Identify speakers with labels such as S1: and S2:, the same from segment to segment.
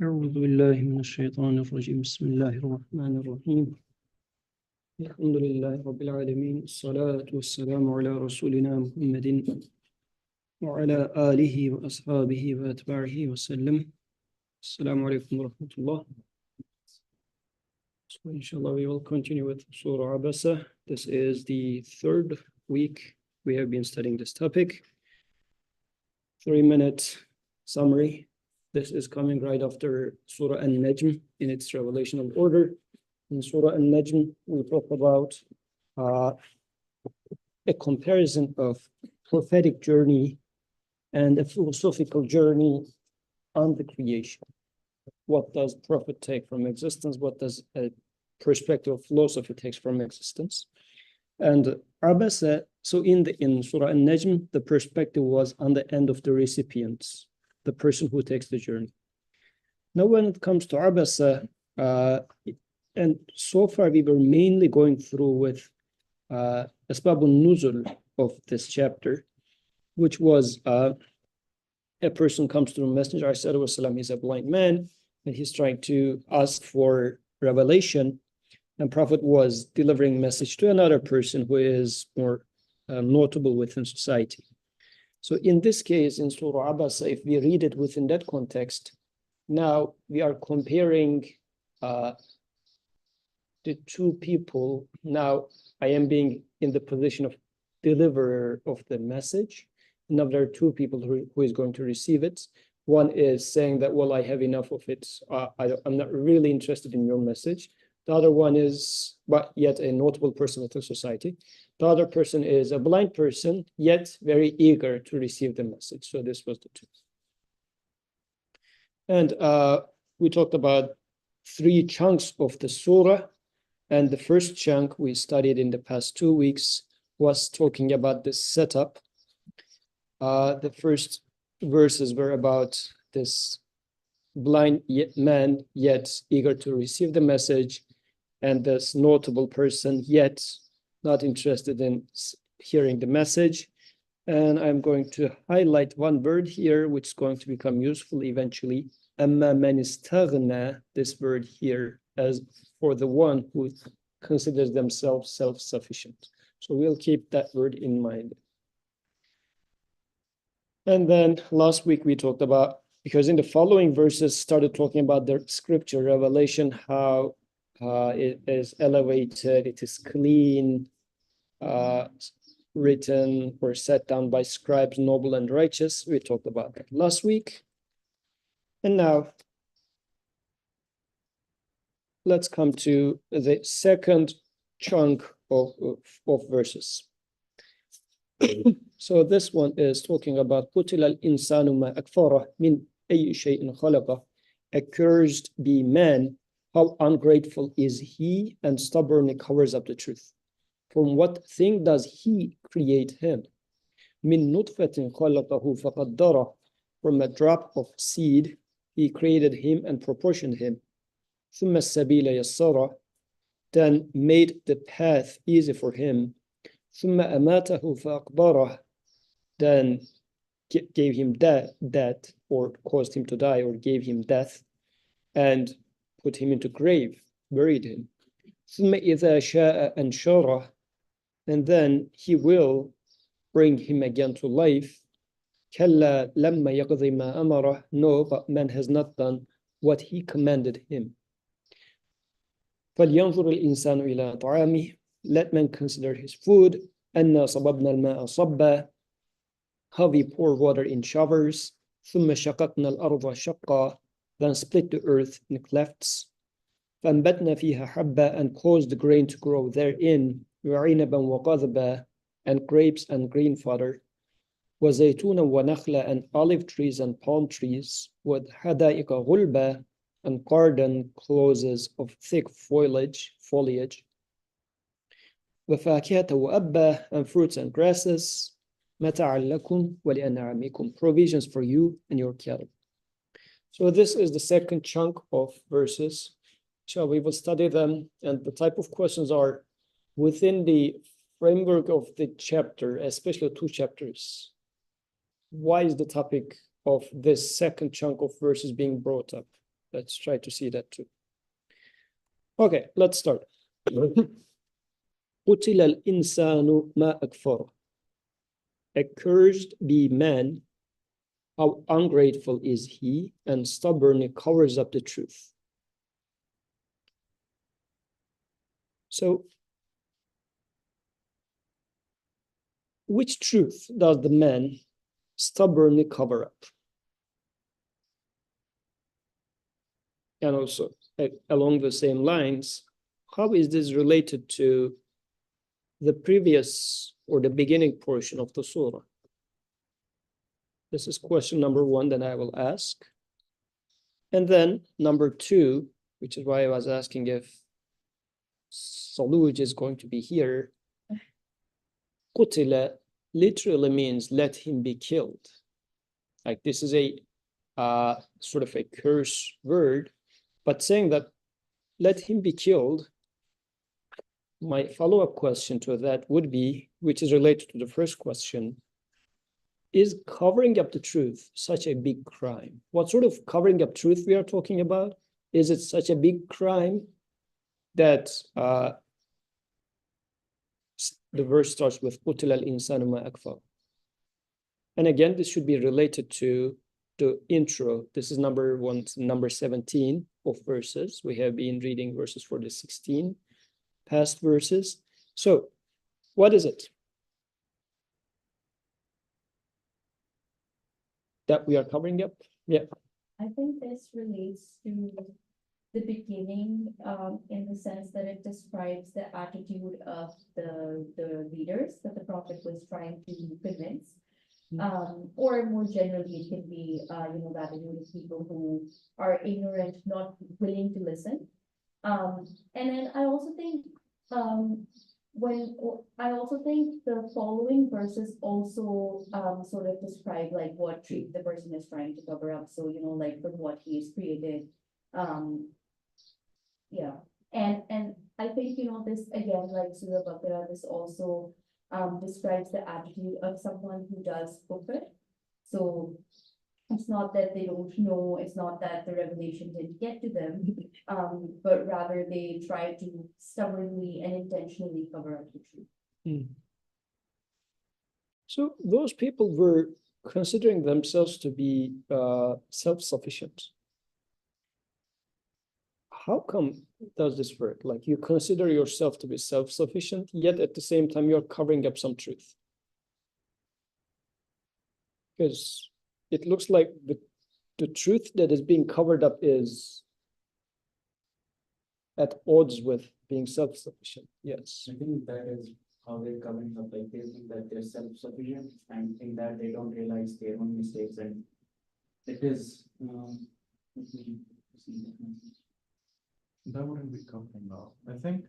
S1: أعوذ بالله من الشيطان الرجيم بسم الله الرحمن الرحيم الحمد لله رب العالمين الصلاة والسلام على رسولنا محمد وعلى آله وأصحابه وأتباعه وسلم السلام عليكم ورحمة الله. So inshallah we will continue with Surah Abasa. This is the third week we have been studying this topic. 3-minute summary. This is coming right after Surah An-Najm in its revelational order. In Surah An-Najm, we talk about a comparison of prophetic journey and a philosophical journey on the creation. What does prophet take from existence? What does a perspective of philosophy takes from existence? And Abasa, so in Surah An-Najm, the perspective was on the end of the recipients, the person who takes the journey. Now, when it comes to Abasa, and so far we were mainly going through with Asbabun Nuzul of this chapter, which was a person comes to the Messenger, والسلام, he's a blind man, and he's trying to ask for revelation, and Prophet was delivering message to another person who is more notable within society. So in this case, in Surah Abasa, if we read it within that context, now we are comparing the two people. Now I am being in the position of deliverer of the message. Now there are two people who is going to receive it. One is saying that, well, I have enough of it. I'm not really interested in your message. The other one is, but yet a notable person within society. The other person is a blind person, yet very eager to receive the message. So this was the two. And we talked about 3 chunks of the surah. And the first chunk we studied in the past 2 weeks was talking about the setup. The first verses were about this blind man, yet eager to receive the message, and this notable person, yet not interested in hearing the message. And I'm going to highlight one word here, which is going to become useful eventually. Amma man istaghna, this word here, as for the one who considers themselves self-sufficient. So we'll keep that word in mind. And then last week we talked about, because in the following verses started talking about the scripture revelation, how it is elevated, it is clean, written or set down by scribes, noble and righteous. We talked about that last week. And now let's come to the second chunk of verses. So this one is talking about قُتِلَ الْإِنسَانُ مَا أَكْفَرَهُ مِنْ أَيِّ شَيْءٍ خَلَقَهُ. Accursed be man, how ungrateful is he, and stubbornly covers up the truth. From what thing does he create him? مِنْ نُطْفَةٍ خَلَقَهُ فَقَدَّرَهُ. From a drop of seed, he created him and proportioned him. ثُمَّ السَّبِيلَ يَسَّرَهُ. Then made the path easy for him. ثُمَّ أَمَاتَهُ فَأَقْبَرَهُ. Then gave him death, or caused him to die, or gave him death, and put him into grave, buried him. ثُمَّ إِذَا شَاءَ أَنْشَرَهُ. And then he will bring him again to life. كَلَّا لَمَّا يَقْضِ مَا أَمَرَهُ. No, but man has not done what he commanded him. فَلْيَنْظُرِ الْإِنسَانُ إِلَىٰ طَعَامِهِ. Let man consider his food. أَنَّا صَبَبْنَا الْمَاءَ صَبًّا. How we pour water in showers. ثُمَّ شَقَقْنَا الْأَرْضَ شَقًّا. Then split the earth in clefts. فَأَنبَتْنَا فِيهَا حَبًّا. And caused the grain to grow therein. وَعِنَبًا وَقَضْبًا. And grapes and green fodder. وَزَيْتُونًا وَنَخْلًا. And olive trees and palm trees. وَحَدَائِقَ غُلْبًا. And garden closes of thick foliage. وَفَاكِهَةً وَأَبًّا. And fruits and grasses. مَتَاعًا لَكُمْ وَلِأَنْعَامِكُمْ. Provisions for you and your cattle. So this is the second chunk of verses. So we will study them, and the type of questions are within the framework of the chapter, especially 2 chapters. why is the topic of this second chunk of verses being brought up? Let's try to see that too. Okay, let's start. قتل الإنسان ما أكفره. Accursed be man, how ungrateful is he, and stubbornly covers up the truth. So, which truth does the man stubbornly cover up? And also, along the same lines, how is this related to the previous or the beginning portion of the surah? This is question number one that I will ask. And then number two, which is why I was asking if Saluj is going to be here. Qutila literally means let him be killed. Like this is a sort of a curse word, but saying that let him be killed, my follow-up question to that would be, which is related to the first question, is covering up the truth such a big crime? What sort of covering up truth we are talking about? Is it such a big crime that the verse starts with قُتِلَ الْإِنسَانُ مَا أَكْفَرَهُ? And again, this should be related to the intro. This is number 17 of verses. We have been reading verses for the 16 past verses. So what is it that we are covering up? Yeah.
S2: I think this relates to the beginning, in the sense that it describes the attitude of the leaders that the prophet was trying to convince. Or more generally, it can be, the attitude of people who are ignorant, not willing to listen. And then I also think, the following verses also sort of describe like what truth the person is trying to cover up. So, like from what he is created. Yeah. And I think, this again, like Surah Baqarah, this also describes the attitude of someone who does kufr. So it's not that they don't know, it's not that the revelation didn't get to them, but rather they try to stubbornly and intentionally cover up the truth.
S1: So those people were considering themselves to be self-sufficient. How come does this work? Like you consider yourself to be self-sufficient, yet at the same time you're covering up some truth. Because it looks like the truth that is being covered up is at odds with being self-sufficient. Yes.
S3: I think that is how they're covering up. Like they think that they're self-sufficient and think that they don't realize their own mistakes, and it is.
S4: That wouldn't be covering up. I think.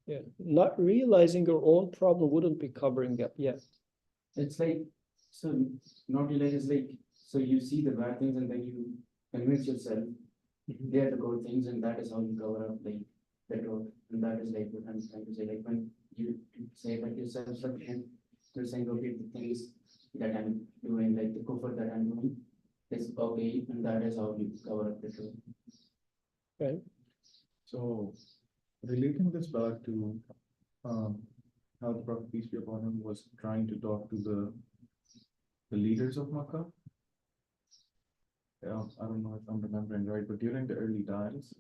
S1: Yeah, not realizing your own problem wouldn't be covering up. Yeah.
S3: It's like, so not realize is like, so you see the bad things and then you convince yourself they are the good things, and that is how you cover up like the truth. And that is like what I'm trying to say. Like when you say that you're self-sufficient, you're saying, okay, the things that I'm doing, like the kufr that I'm doing, is okay, and that is how you cover up the truth.
S1: Right.
S4: So, relating this back to how the Prophet peace be upon him was trying to talk to the leaders of Makkah. I don't know if I'm remembering right, but during the early times,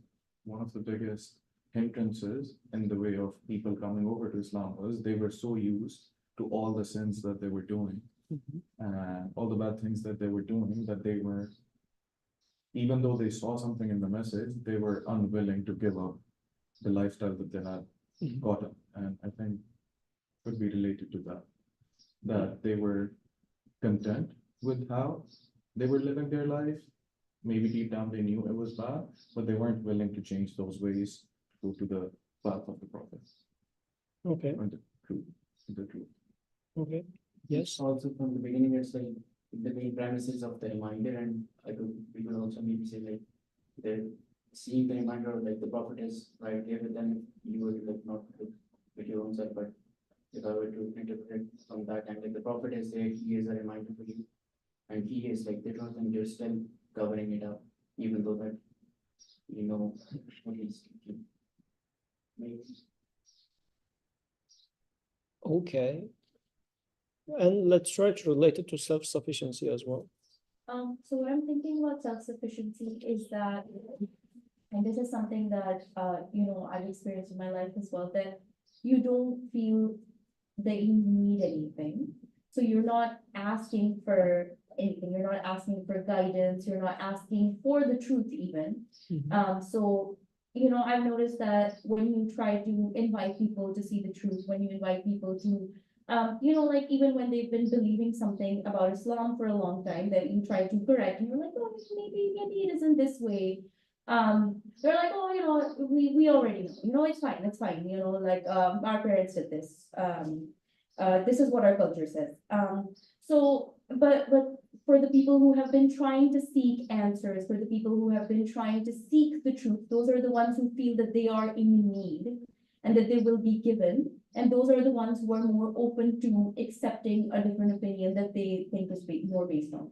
S4: one of the biggest hindrances in the way of people coming over to Islam was they were so used to all the sins that they were doing and all the bad things that they were doing that they were, even though they saw something in the message, they were unwilling to give up the lifestyle that they had gotten. And I think could be related to that they were content with how they were living their life. Maybe deep down they knew it was bad, but they weren't willing to change those ways to go to the path of the Prophet.
S1: Okay.
S4: And the truth.
S1: Okay. Yes.
S3: Also from the beginning, it's like the main premises of the reminder, and we could also maybe say like they're seeing the reminder of like the prophet is right there with them. You would like not look with your own self, but if I were to interpret it from that and like the prophet is there, he is a reminder for you. and he is like the truth and you're still covering it up, even though that, you know, what he's thinking. Maybe.
S1: Okay. And let's try to relate it to self-sufficiency as well.
S2: So what I'm thinking about self-sufficiency is that, and this is something that, I've experienced in my life as well, that you don't feel that you need anything. So you're not asking for anything, you're not asking for guidance, you're not asking for the truth even. So, I've noticed that when you try to invite people to see the truth, when you invite people to, like even when they've been believing something about Islam for a long time that you try to correct, and you're like, oh, maybe it isn't this way. They're like, oh, we already know, it's fine, like, our parents did this. This is what our culture says. But for the people who have been trying to seek answers, for the people who have been trying to seek the truth, those are the ones who feel that they are in need and that they will be given. And those are the ones who are more open to accepting a different opinion that they think is more based on.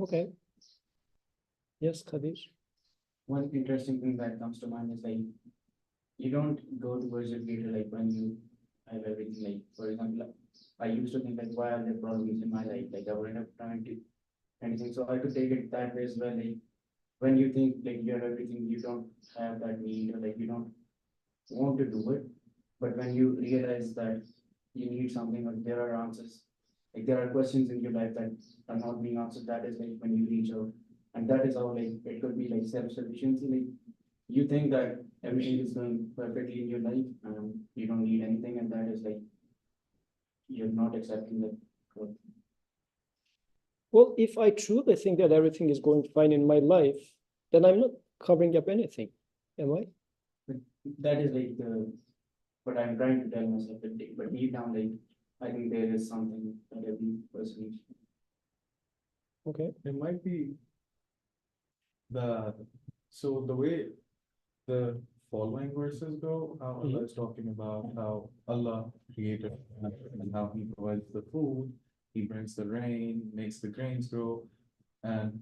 S1: Okay. Yes, Kadir.
S3: One interesting thing that comes to mind is like, you don't go towards your creator like when you have everything, like, for example, I used to think like, why are there problems in my life? Like, I wouldn't have time to anything. So I could take it that way as well. Like, when you think like you have everything, you don't have that need, or like you don't want to do it. But when you realize that you need something, or there are answers, like there are questions in your life that are not being answered, that is like when you reach out. And that is how like it could be like self-sufficiency. Like, you think that everything is going perfectly in your life and you don't need anything, and that is like you're not accepting that growth.
S1: Well, if I truly think that everything is going fine in my life, then I'm not covering up anything, am I?
S3: That is like the what I'm trying to tell myself, but deep down, like I think there is something that every person needs.
S1: Okay.
S4: It might be so the way the following verses go, how Allah is talking about how Allah created and how He provides the food, He brings the rain, makes the grains grow, and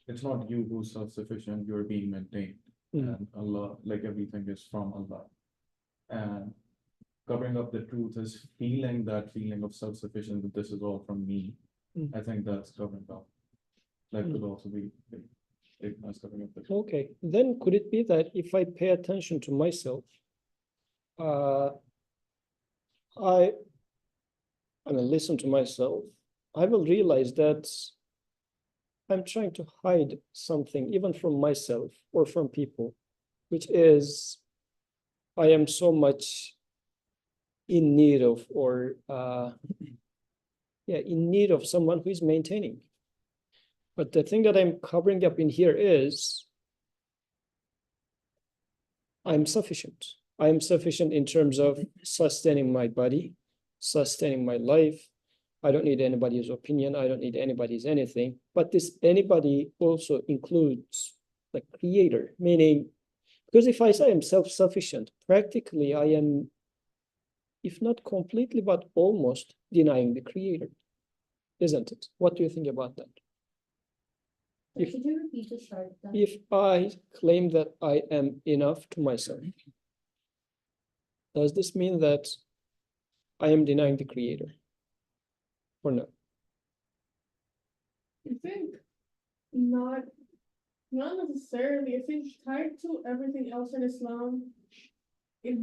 S4: it's not you who's self-sufficient, you're being maintained. And Allah, like everything is from Allah. And covering up the truth is feeling that feeling of self-sufficiency, that this is all from me. I think that's covering up. That could also be taken as covering up the truth.
S1: Okay, then could it be that if I pay attention to myself, I mean, listen to myself, I will realize that I'm trying to hide something, even from myself or from people, which is I am so much in need of, or in need of someone who is maintaining. But the thing that I'm covering up in here is I'm sufficient. I am sufficient in terms of sustaining my body, sustaining my life. I don't need anybody's opinion. I don't need anybody's anything. But this anybody also includes the creator, meaning, because if I say I'm self-sufficient, practically I am, if not completely, but almost denying the creator, isn't it? What do you think about that? If-
S2: Could you repeat the start of that?
S1: If I claim that I am enough to myself, does this mean that I am denying the creator? Or no?
S5: I think not necessarily. I think tied to everything else in Islam, it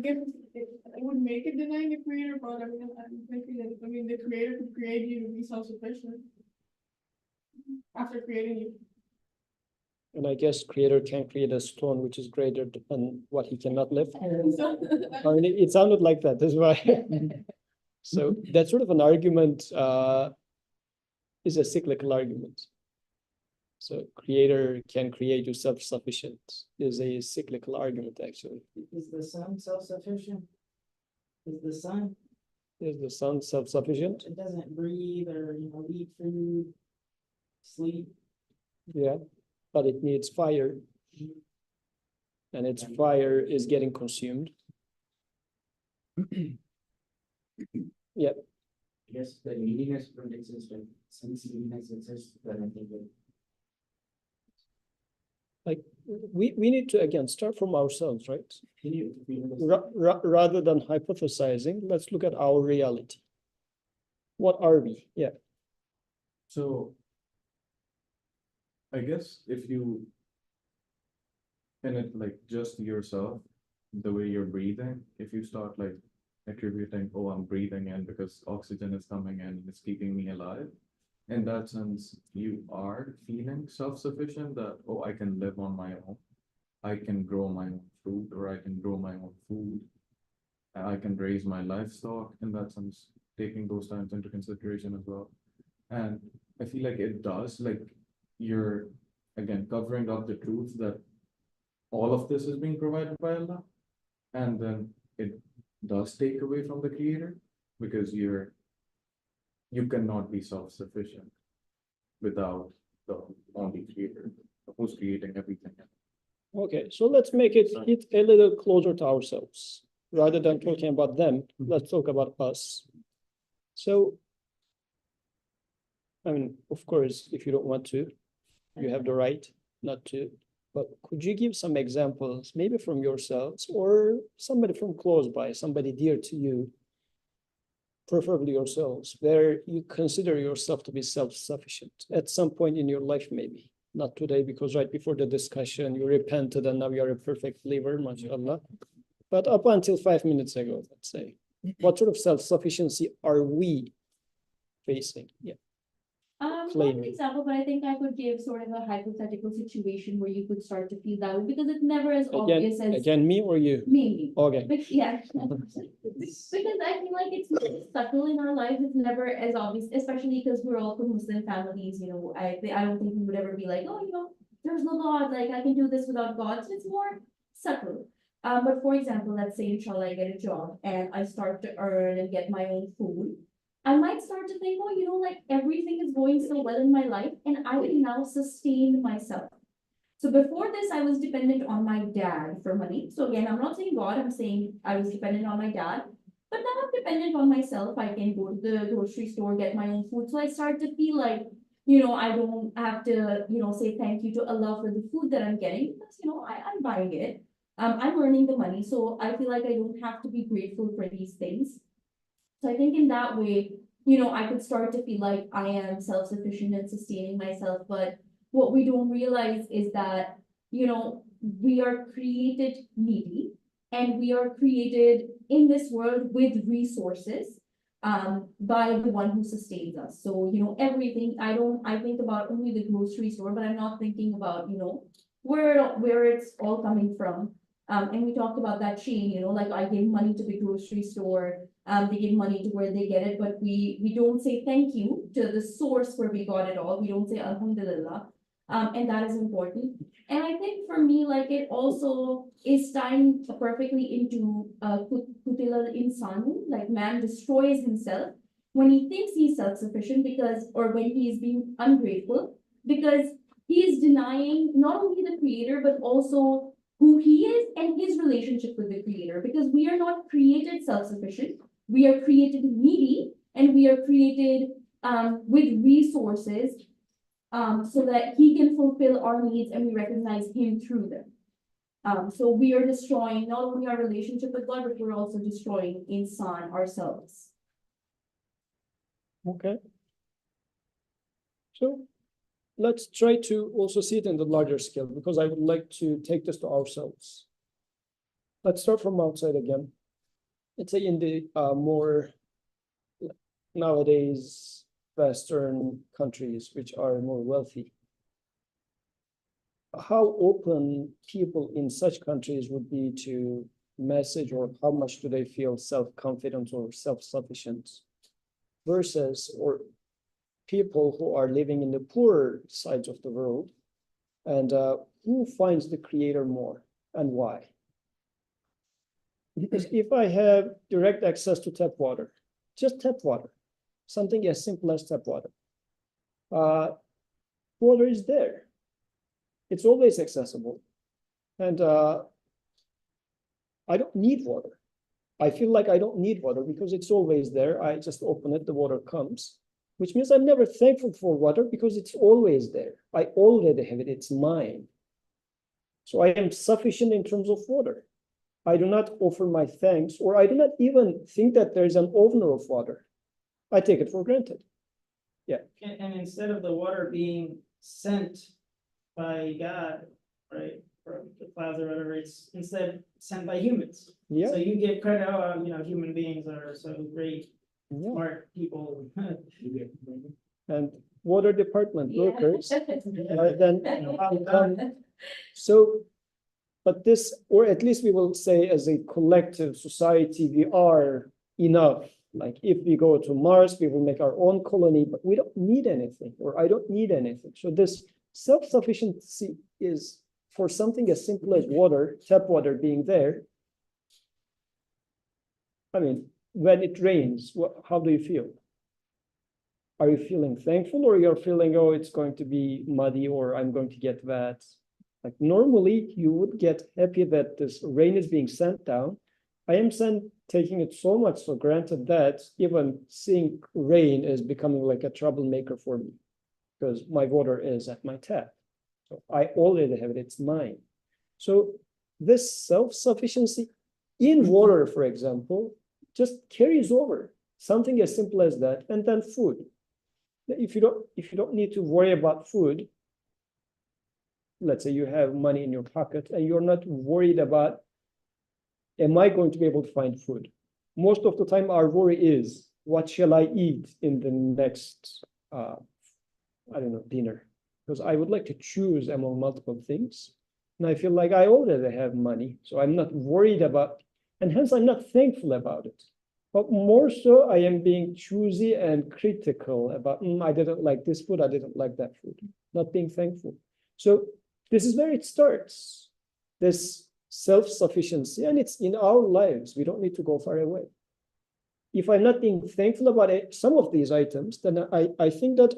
S5: would make it denying the creator, but I'm thinking that, the creator could create you to be self-sufficient after creating you.
S1: And I guess creator can create a stone which is greater than what he cannot lift. I mean, it sounded like that, that's why. So that sort of an argument is a cyclical argument. So creator can create you self-sufficient is a cyclical argument, actually.
S6: Is the sun self-sufficient? Is the sun,
S1: Is the sun self-sufficient?
S6: it doesn't breathe or, eat food, sleep.
S1: Yeah, but it needs fire. And its fire is getting consumed. Yep.
S3: Yes, the neediness don't exist, and since neediness exists, then I think that
S1: we need to again start from ourselves, right?
S3: you feel the
S1: Rather than hypothesizing, let's look at our reality. What are we? Yeah.
S4: So I guess if you pin it like just yourself, the way you're breathing, if you start like attributing, oh, I'm breathing in because oxygen is coming in, it's keeping me alive. In that sense, you are feeling self-sufficient that, oh, I can live on my own. I can grow my own fruit or I can grow my own food. I can raise my livestock in that sense, taking those times into consideration as well. And I feel like it does, like you're again covering up the truth that all of this is being provided by Allah. And then it does take away from the creator because you cannot be self-sufficient without the only creator who's creating everything.
S1: Okay, so let's make it hit a little closer to ourselves. Rather than talking about them, let's talk about us. So, I mean, of course, if you don't want to, you have the right not to. But could you give some examples, maybe from yourselves or somebody from close by, somebody dear to you, preferably yourselves, where you consider yourself to be self-sufficient at some point in your life, maybe? Not today, because right before the discussion, you repented and now you're a perfect believer, mashallah. But up until 5 minutes ago, let's say, what sort of self-sufficiency are we facing? Yeah.
S2: Not an
S1: Claiming.
S2: example, but I think I could give sort of a hypothetical situation where you could start to feel that way, because it's never as obvious as
S1: Again, me or you?
S2: maybe.
S1: Okay.
S2: But yeah, because I feel like it's subtle in our lives. It's never as obvious, especially because we're all from Muslim families. You know, I don't think we would ever be like, oh, you know, there's no God. Like I can do this without God. So it's more subtle. But for example, let's say inshallah I get a job and I start to earn and get my own food. I might start to think, oh, you know, like everything is going so well in my life, and I can now sustain myself. So before this, I was dependent on my dad for money. So again, I'm not saying God, I'm saying I was dependent on my dad. But now I'm dependent on myself. I can go to the grocery store, get my own food. So I start to feel like, you know, I don't have to, you know, say thank you to Allah for the food that I'm getting because, you know, I'm buying it. I'm earning the money. So I feel like I don't have to be grateful for these things. So I think in that way, you know, I could start to feel like I am self-sufficient and sustaining myself. But what we don't realize is that, you know, we are created needy and we are created in this world with resources by the one who sustains us. So, you know, everything, I think about only the grocery store, but I'm not thinking about, you know, where it's all coming from. And we talked about that chain, you know, like I give money to the grocery store, they give money to where they get it, but we don't say thank you to the source where we got it all. We don't say Alhamdulillah. And that is important. And I think for me, like it also is tying perfectly into Kutila insanu, like man destroys himself when he thinks he's self-sufficient because, or when he is being ungrateful, because he is denying not only the creator, but also who he is and his relationship with the creator, because we are not created self-sufficient. We are created needy and we are created with resources so that he can fulfill our needs and we recognize him through them. So we are destroying not only our relationship with God, but we're also destroying insan ourselves.
S1: Okay. So let's try to also see it in the larger scale, because I would like to take this to ourselves. Let's start from outside again. Let's say in the more nowadays Western countries, which are more wealthy. How open people in such countries would be to message, or how much do they feel self-confident or self-sufficient versus or people who are living in the poorer sides of the world, and who finds the creator more and why? Because if I have direct access to tap water, just tap water, something as simple as tap water, water is there. It's always accessible. And I don't need water. I feel like I don't need water because it's always there. I just open it, the water comes, which means I'm never thankful for water because it's always there. I already have it, it's mine. So I am sufficient in terms of water. I do not offer my thanks, or I do not even think that there's an owner of water. I take it for granted.
S6: And instead of the water being sent by God, right, from the clouds or whatever, it's instead sent by humans.
S1: Yeah,
S6: So you give credit, oh, human beings are so great,
S1: yeah.
S6: smart people.
S1: And water department
S2: Yeah.
S1: workers, then come. So, but this, or at least we will say as a collective society, we are enough. Like if we go to Mars, we will make our own colony, but we don't need anything, or I don't need anything. So this self-sufficiency is for something as simple as water, tap water being there. I mean, when it rains, how do you feel? Are you feeling thankful, or you're feeling, oh, it's going to be muddy, or I'm going to get wet? Like normally you would get happy that this rain is being sent down. I am taking it so much for granted that even seeing rain is becoming like a troublemaker for me because my water is at my tap. So I already have it, it's mine. So this self-sufficiency in water, for example, just carries over. Something as simple as that, and then food. If you don't need to worry about food, let's say you have money in your pocket and you're not worried about, am I going to be able to find food? Most of the time our worry is, what shall I eat in the next, I don't know, dinner? Because I would like to choose among multiple things. And I feel like I already have money, so I'm not worried about, and hence I'm not thankful about it. But more so, I am being choosy and critical about, I didn't like this food, I didn't like that food, not being thankful. So this is where it starts, this self-sufficiency, and it's in our lives. We don't need to go far away. If I'm not being thankful about some of these items, then I think that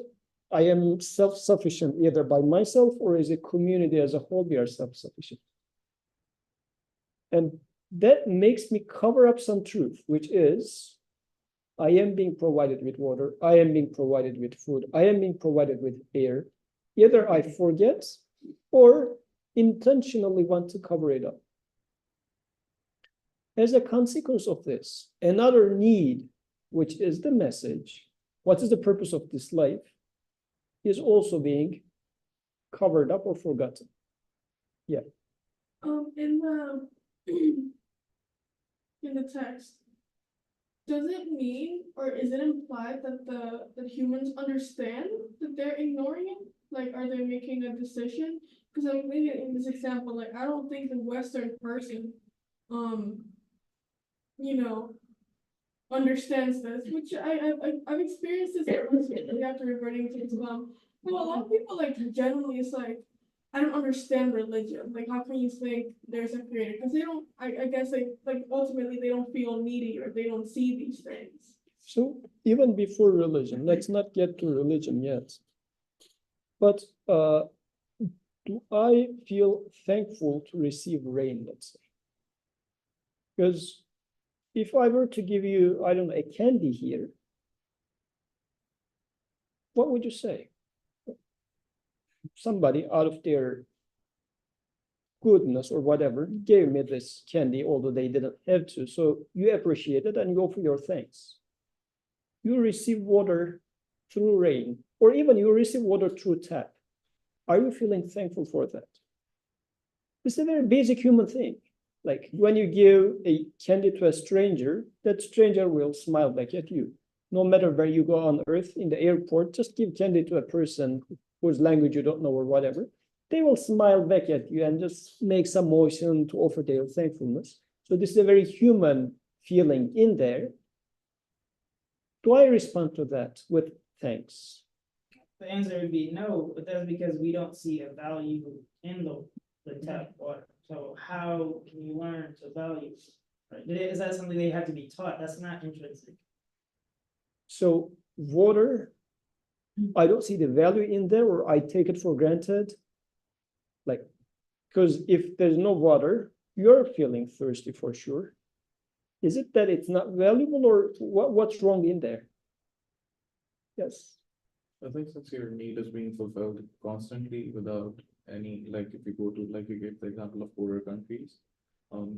S1: I am self-sufficient either by myself or as a community as a whole, we are self-sufficient. And that makes me cover up some truth, which is I am being provided with water, I am being provided with food, I am being provided with air. Either I forget or intentionally want to cover it up. As a consequence of this, another need, which is the message, what is the purpose of this life, is also being covered up or forgotten. Yeah.
S5: In the text, does it mean, or is it implied that humans understand that they're ignoring it? Like, are they making a decision? Because I'm thinking in this example, like, I don't think the Western person, understands this, which I've experienced this after reverting to Islam. So a lot of people like generally it's like, I don't understand religion. Like, how can you think there's a creator? Because they don't. I guess like ultimately they don't feel needy or they don't see these things.
S1: So even before religion, let's not get to religion yet. But do I feel thankful to receive rain, let's say? Because if I were to give you, I don't know, a candy here, what would you say? Somebody out of their goodness or whatever gave me this candy, although they didn't have to. So you appreciate it and you offer your thanks. You receive water through rain, or even you receive water through tap. Are you feeling thankful for that? It's a very basic human thing. Like when you give a candy to a stranger, that stranger will smile back at you. No matter where you go on earth, in the airport, just give candy to a person whose language you don't know or whatever. They will smile back at you and just make some motion to offer their thankfulness. So this is a very human feeling in there. Do I respond to that with thanks?
S6: The answer would be no, but that's because we don't see a value in the tap water. So how can you learn to value? Right? Is that something they have to be taught? That's not intrinsic.
S1: So water, I don't see the value in there, or I take it for granted. Like, because if there's no water, you're feeling thirsty for sure. Is it that it's not valuable, or what's wrong in there? Yes.
S4: I think since your need is being fulfilled constantly without any, like if you go to, like you gave the example of poorer countries.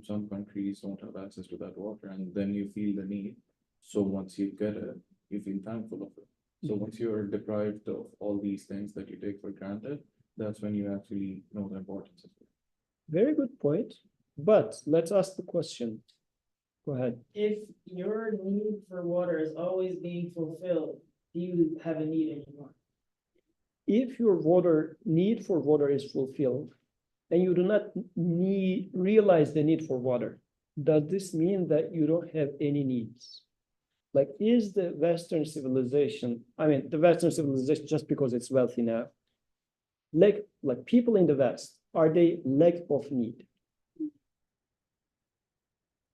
S4: Some countries don't have access to that water and then you feel the need. So once you get it, you feel thankful of it. So once you're deprived of all these things that you take for granted, that's when you actually know the importance of it.
S1: Very good point. But let's ask the question. Go ahead.
S6: If your need for water is always being fulfilled, do you have a need anymore?
S1: If your need for water is fulfilled, and you do not realize the need for water, does this mean that you don't have any needs? Like, is the Western civilization, the Western civilization, just because it's wealthy now, like people in the West, are they lack of need?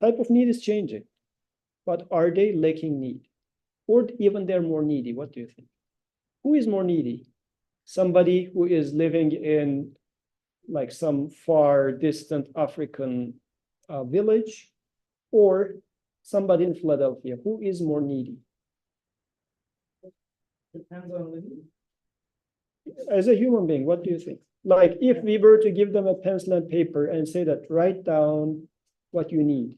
S1: Type of need is changing, but are they lacking need? Or even they're more needy? What do you think? Who is more needy? Somebody who is living in like some far distant African village, or somebody in Philadelphia? Who is more needy?
S6: Depends on the need.
S1: As a human being, what do you think? Like, if we were to give them a pencil and paper and say that, write down what you need,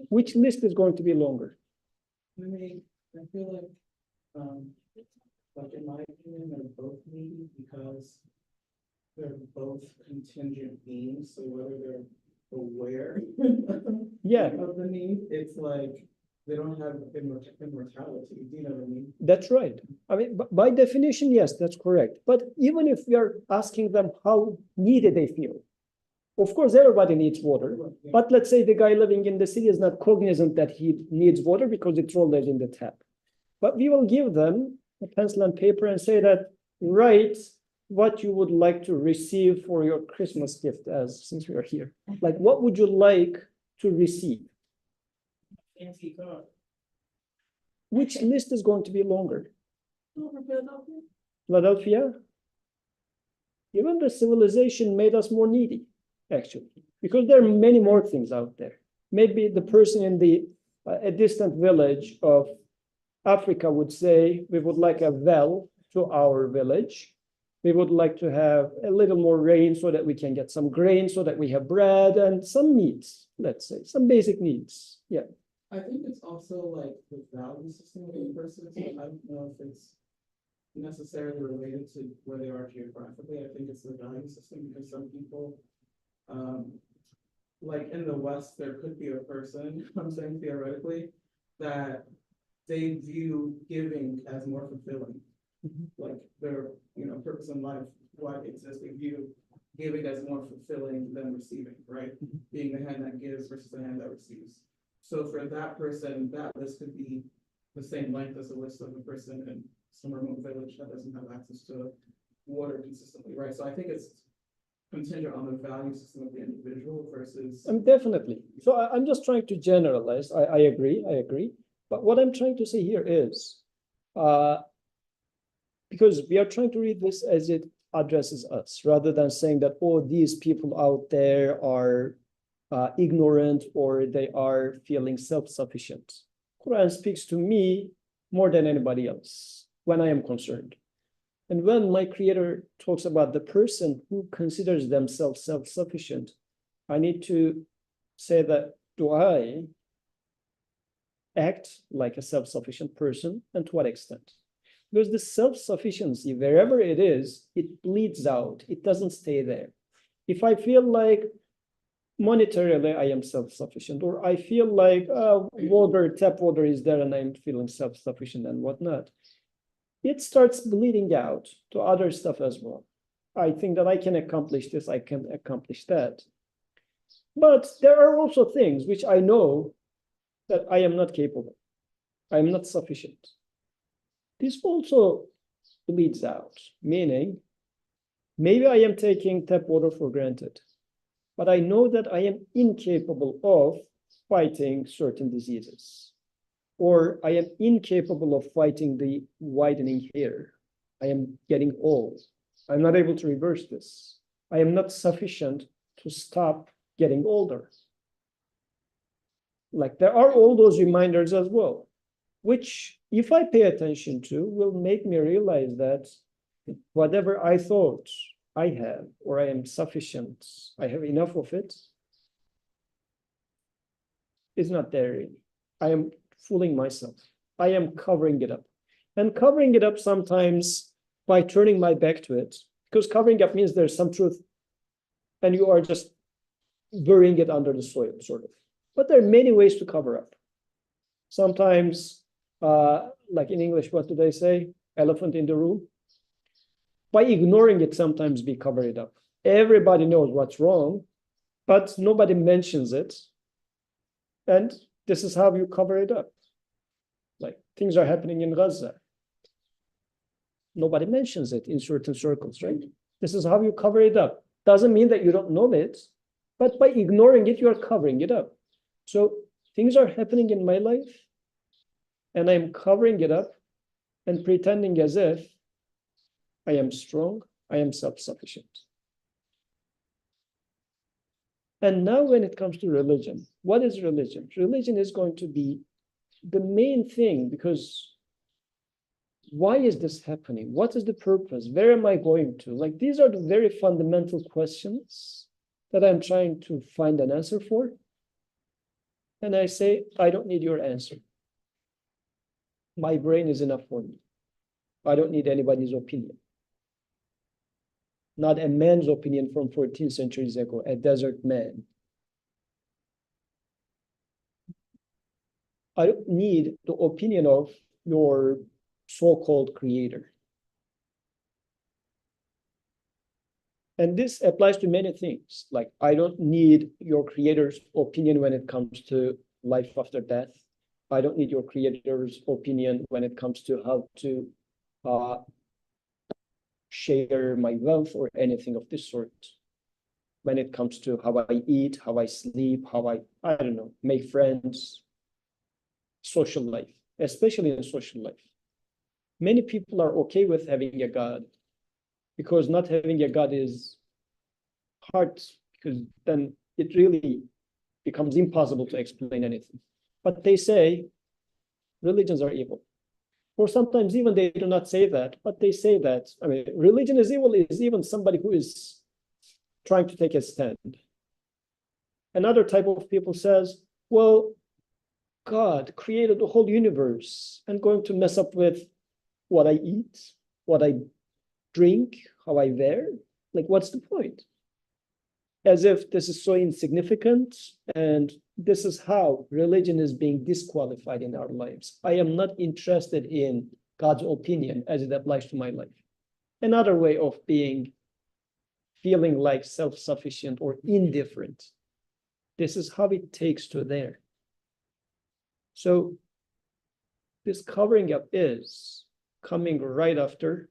S1: which list is going to be longer?
S3: I feel like in my opinion, they're both needy because they're both contingent beings, so whether they're aware
S1: Yeah,
S3: of the need, it's like they don't have immortality, do you know what I mean?
S1: that's right. By definition, yes, that's correct. But even if we are asking them how needy they feel, of course, everybody needs water. But let's say the guy living in the city is not cognizant that he needs water because it's already in the tap. But we will give them a pencil and paper and say that, write what you would like to receive for your Christmas gift, since we are here. Like, what would you like to receive?
S6: Fancy car.
S1: Which list is going to be longer? Philadelphia? Even the civilization made us more needy, actually, because there are many more things out there. Maybe the person in a distant village of Africa would say, we would like a well to our village. We would like to have a little more rain so that we can get some grain, so that we have bread and some needs, let's say, some basic needs. Yeah.
S3: I think it's also like the value system of the person, so I don't know if it's necessarily related to where they are geographically. I think it's the value system because some people, like in the West, there could be a person, I'm saying theoretically, that they view giving as more fulfilling. Like their, purpose in life, why they exist, they view giving as more fulfilling than receiving, right? Being the hand that gives versus the hand that receives. So for that person, that list could be the same length as the list of a person in some remote village that doesn't have access to water consistently, right? So I think it's contingent on the value system of the individual versus.
S1: Definitely. So I'm just trying to generalize. I agree. But what I'm trying to say here is, because we are trying to read this as it addresses us, rather than saying that, oh, these people out there are ignorant or they are feeling self-sufficient. Quran speaks to me more than anybody else when I am concerned. And when my Creator talks about the person who considers themselves self-sufficient, I need to say that, do I act like a self-sufficient person, and to what extent? Because the self-sufficiency, wherever it is, it bleeds out. It doesn't stay there. If I feel like monetarily I am self-sufficient, or I feel like tap water is there and I'm feeling self-sufficient and whatnot, it starts bleeding out to other stuff as well. I think that I can accomplish this, I can accomplish that. But there are also things which I know that I am not capable. I am not sufficient. This also bleeds out, meaning maybe I am taking tap water for granted, but I know that I am incapable of fighting certain diseases, or I am incapable of fighting the widening hair. I am getting old. I'm not able to reverse this. I am not sufficient to stop getting older. Like there are all those reminders as well, which if I pay attention to will make me realize that whatever I thought I have or I am sufficient, I have enough of it, is not there really. I am fooling myself. I am covering it up. And covering it up sometimes by turning my back to it, because covering up means there's some truth and you are just burying it under the soil, sort of. But there are many ways to cover up. Sometimes, like in English, what do they say? Elephant in the room. By ignoring it, sometimes we cover it up. Everybody knows what's wrong, but nobody mentions it. And this is how you cover it up. Like things are happening in Gaza. Nobody mentions it in certain circles, right? This is how you cover it up. Doesn't mean that you don't know it, but by ignoring it, you are covering it up. So things are happening in my life, and I'm covering it up and pretending as if I am strong, I am self-sufficient. And now when it comes to religion, what is religion? Religion is going to be the main thing, because why is this happening? What is the purpose? Where am I going to? Like, these are the very fundamental questions that I'm trying to find an answer for. And I say, I don't need your answer. My brain is enough for me. I don't need anybody's opinion. Not a man's opinion from 14 centuries ago, a desert man. I don't need the opinion of your so-called creator. And this applies to many things. Like, I don't need your creator's opinion when it comes to life after death. I don't need your creator's opinion when it comes to how to share my wealth or anything of this sort. When it comes to how I eat, how I sleep, how I don't know, make friends, social life, especially in social life. Many people are okay with having a God, because not having a God is hard, because then it really becomes impossible to explain anything. But they say religions are evil. Or sometimes even they do not say that, but they say that, I mean, religion is evil is even somebody who is trying to take a stand. Another type of people says, well, God created the whole universe and going to mess up with what I eat, what I drink, how I wear. Like, what's the point? As if this is so insignificant, and this is how religion is being disqualified in our lives. I am not interested in God's opinion as it applies to my life. Another way of feeling like self-sufficient or indifferent. This is how it takes to there. So this covering up is coming right after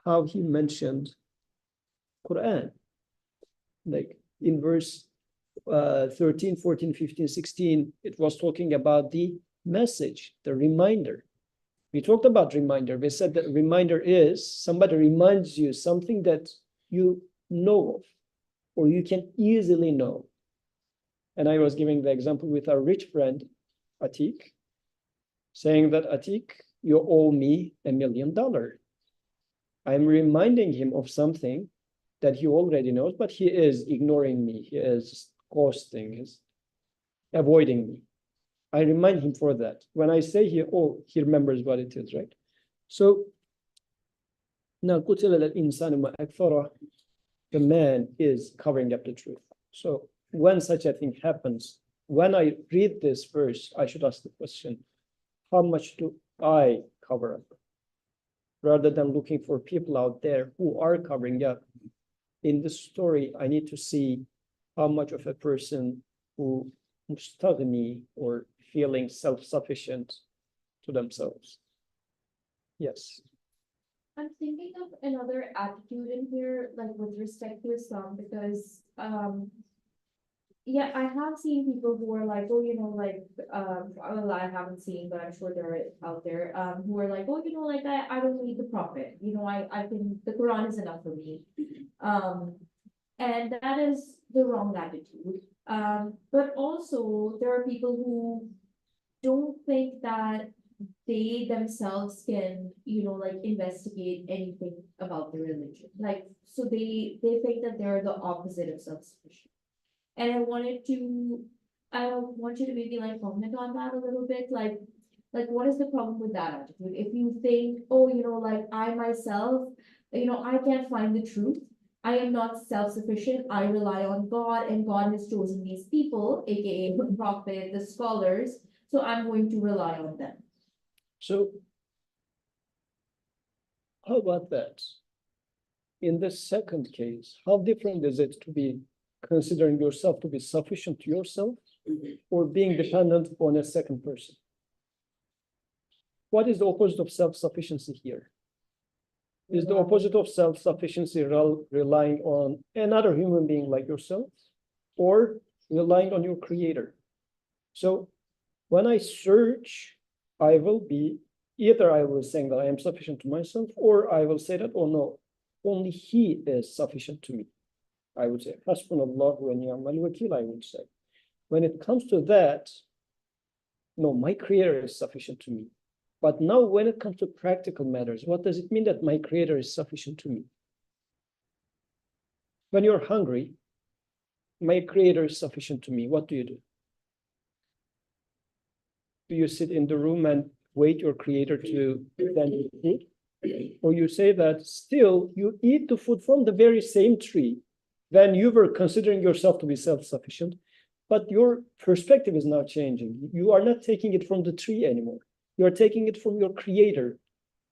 S1: how he mentioned Quran. Like in verse 13, 14, 15, 16, it was talking about the message, the reminder. We talked about reminder. We said that reminder is somebody reminds you something that you know of, or you can easily know. And I was giving the example with our rich friend, Atik, saying that, Atik, you owe me $1 million. I'm reminding him of something that he already knows, but he is ignoring me. He is ghosting, he's avoiding me. I remind him for that. When I say he, oh, he remembers what it is, right? So now, the man is covering up the truth. So when such a thing happens, when I read this verse, I should ask the question, how much do I cover up? Rather than looking for people out there who are covering up. In this story, I need to see how much of a person who mustagni or feeling self-sufficient to themselves. Yes.
S2: I'm thinking of another attitude in here, like with respect to Islam, because yeah, I have seen people who are like, oh, well, I haven't seen, but I'm sure they're out there, who are like, oh, like I don't need the prophet. I can, the Quran is enough for me. And that is the wrong attitude. But also there are people who don't think that they themselves can, like investigate anything about the religion. Like, so they think that they're the opposite of self-sufficient. And I want you to maybe like comment on that a little bit, like what is the problem with that attitude? If you think, oh, like I myself, I can't find the truth. I am not self-sufficient. I rely on God, and God has chosen these people, aka the prophet, the scholars. So I'm going to rely on them.
S1: So how about that? In the second case, how different is it to be considering yourself to be sufficient to yourself or being dependent on a second person? What is the opposite of self-sufficiency here? Is the opposite of self-sufficiency relying on another human being like yourself or relying on your creator? So when I search, I will be either I will say that I am sufficient to myself, or I will say that, oh no, only he is sufficient to me. I would say, Hasbunallahu wa ni'mal wakil, I would say. When it comes to that, no, my creator is sufficient to me. But now when it comes to practical matters, what does it mean that my creator is sufficient to me? When you're hungry, my creator is sufficient to me. What do? Do you sit in the room and wait your creator to send you food? Or you say that still you eat the food from the very same tree when you were considering yourself to be self-sufficient, but your perspective is now changing. You are not taking it from the tree anymore. You are taking it from your creator.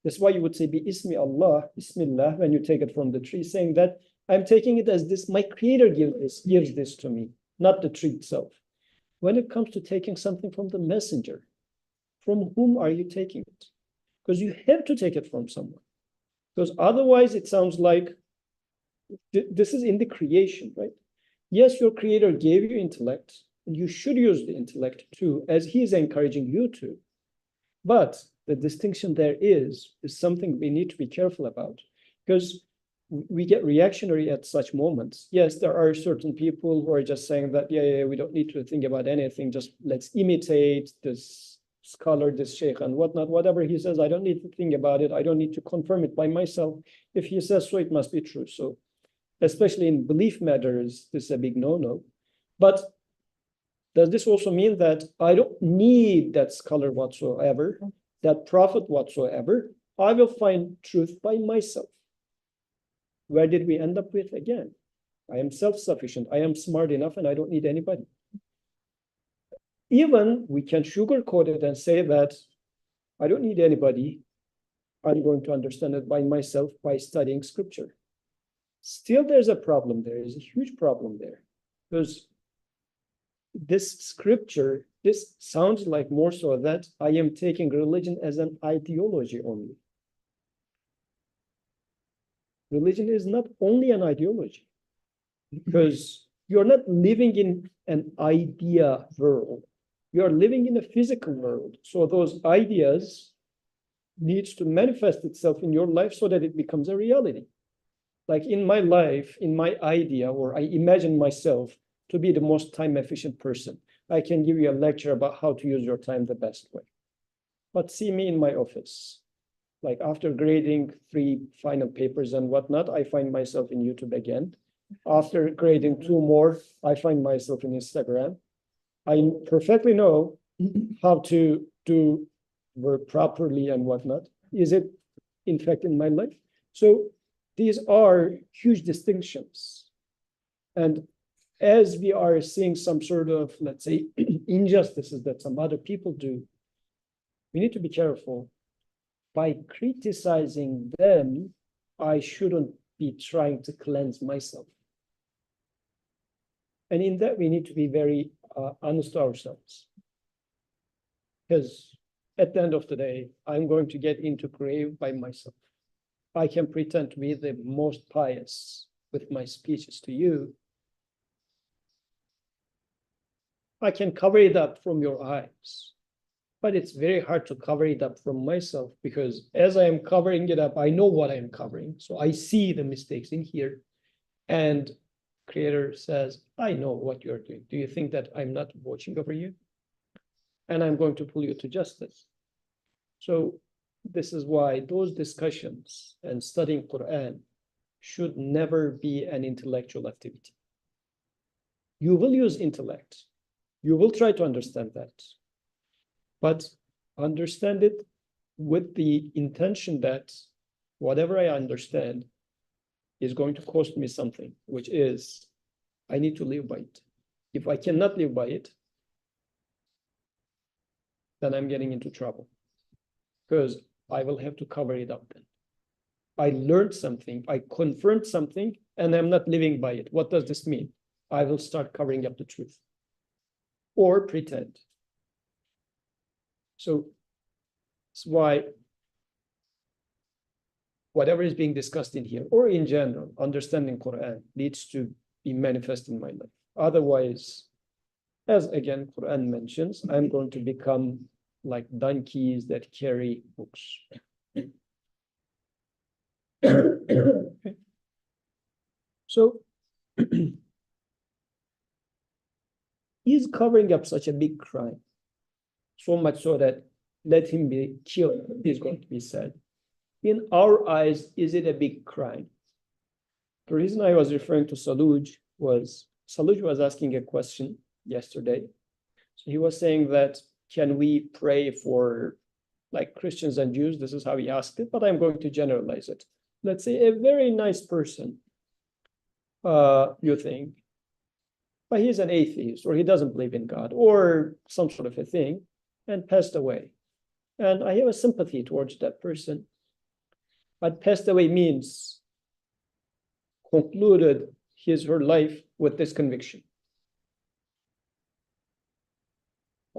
S1: That's why you would say Bi Ismi Allah, Bismillah, when you take it from the tree, saying that I'm taking it as this, my creator gives this to me, not the tree itself. When it comes to taking something from the messenger, from whom are you taking it? Because you have to take it from someone. Because otherwise it sounds like this is in the creation, right? Yes, your creator gave you intellect, and you should use the intellect too, as he is encouraging you to. But the distinction there is something we need to be careful about, because we get reactionary at such moments. Yes, there are certain people who are just saying that, yeah, we don't need to think about anything, just let's imitate this scholar, this sheikh and whatnot. Whatever he says, I don't need to think about it. I don't need to confirm it by myself. If he says so, it must be true. So especially in belief matters, this is a big no-no. But does this also mean that I don't need that scholar whatsoever, that prophet whatsoever? I will find truth by myself. Where did we end up with again? I am self-sufficient. I am smart enough and I don't need anybody. Even we can sugarcoat it and say that I don't need anybody. I'm going to understand it by myself by studying scripture. Still, there's a problem there. There's a huge problem there. Because this scripture, this sounds like more so that I am taking religion as an ideology only. Religion is not only an ideology, because you're not living in an idea world. You're living in a physical world. So those ideas needs to manifest itself in your life so that it becomes a reality. Like in my life, in my idea, or I imagine myself to be the most time efficient person. I can give you a lecture about how to use your time the best way. But see me in my office. Like after grading 3 final papers and whatnot, I find myself in YouTube again. After grading 2 more, I find myself in Instagram. I perfectly know how to do work properly and whatnot. Is it in fact in my life? So these are huge distinctions. And as we are seeing some sort of, let's say, injustices that some other people do, we need to be careful. By criticizing them, I shouldn't be trying to cleanse myself. And in that, we need to be very honest to ourselves. Because at the end of the day, I'm going to get into grave by myself. I can pretend to be the most pious with my speeches to you. I can cover it up from your eyes, but it's very hard to cover it up from myself, because as I am covering it up, I know what I am covering. So I see the mistakes in here. And Creator says, I know what you're doing. Do you think that I'm not watching over you? And I'm going to pull you to justice. So this is why those discussions and studying Quran should never be an intellectual activity. You will use intellect. You will try to understand that. But understand it with the intention that whatever I understand is going to cost me something, which is I need to live by it. If I cannot live by it, then I'm getting into trouble because I will have to cover it up then. I learned something, I confirmed something, and I'm not living by it. What does this mean? I will start covering up the truth or pretend. So that's why whatever is being discussed in here or in general, understanding Quran needs to be manifest in my life. Otherwise, as again Quran mentions, I'm going to become like donkeys that carry books. So is covering up such a big crime, so much so that let him be killed is going to be said. In our eyes, is it a big crime? The reason I was referring to Saluj was asking a question yesterday. So he was saying that, can we pray for like Christians and Jews? This is how he asked it, but I'm going to generalize it. Let's say a very nice person, you think, but he's an atheist or he doesn't believe in God or some sort of a thing and passed away. And I have a sympathy towards that person. But passed away means concluded his or her life with this conviction.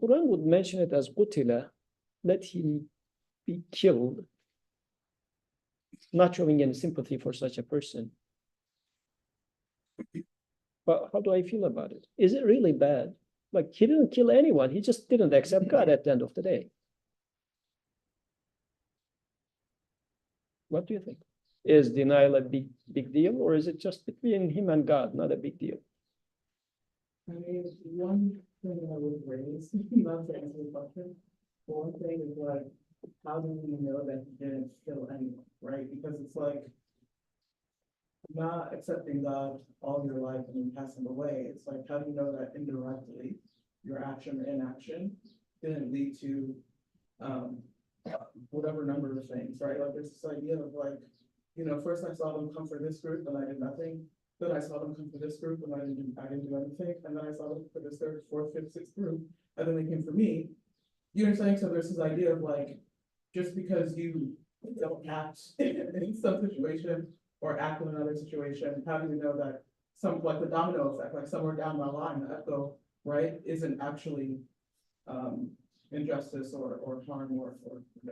S1: Quran would mention it as qutila, let him be killed, not showing any sympathy for such a person. But how do I feel about it? Is it really bad? Like he didn't kill anyone, he just didn't accept God at the end of the day. What do you think? Is denial a big deal, or is it just between him and God, not a big deal?
S7: I mean, one thing I would raise, not to answer the question, but one thing is like, how do we know that he didn't kill anyone, right? Because it's like not accepting God all your life and then passing away. It's like, how do you know that indirectly your action or inaction didn't lead to whatever number of things, right? Like there's this idea of like, you know, first I saw them come for this group and I did nothing. Then I saw them come for this group and I didn't do anything. And then I saw them for this third, fourth, fifth, sixth group. And then they came for me. You know what I'm saying? So there's this idea of like, just because you don't act in some situation or act in another situation, how do you know that some, like the domino effect, like somewhere down the line, the echo, right, isn't actually injustice or harm or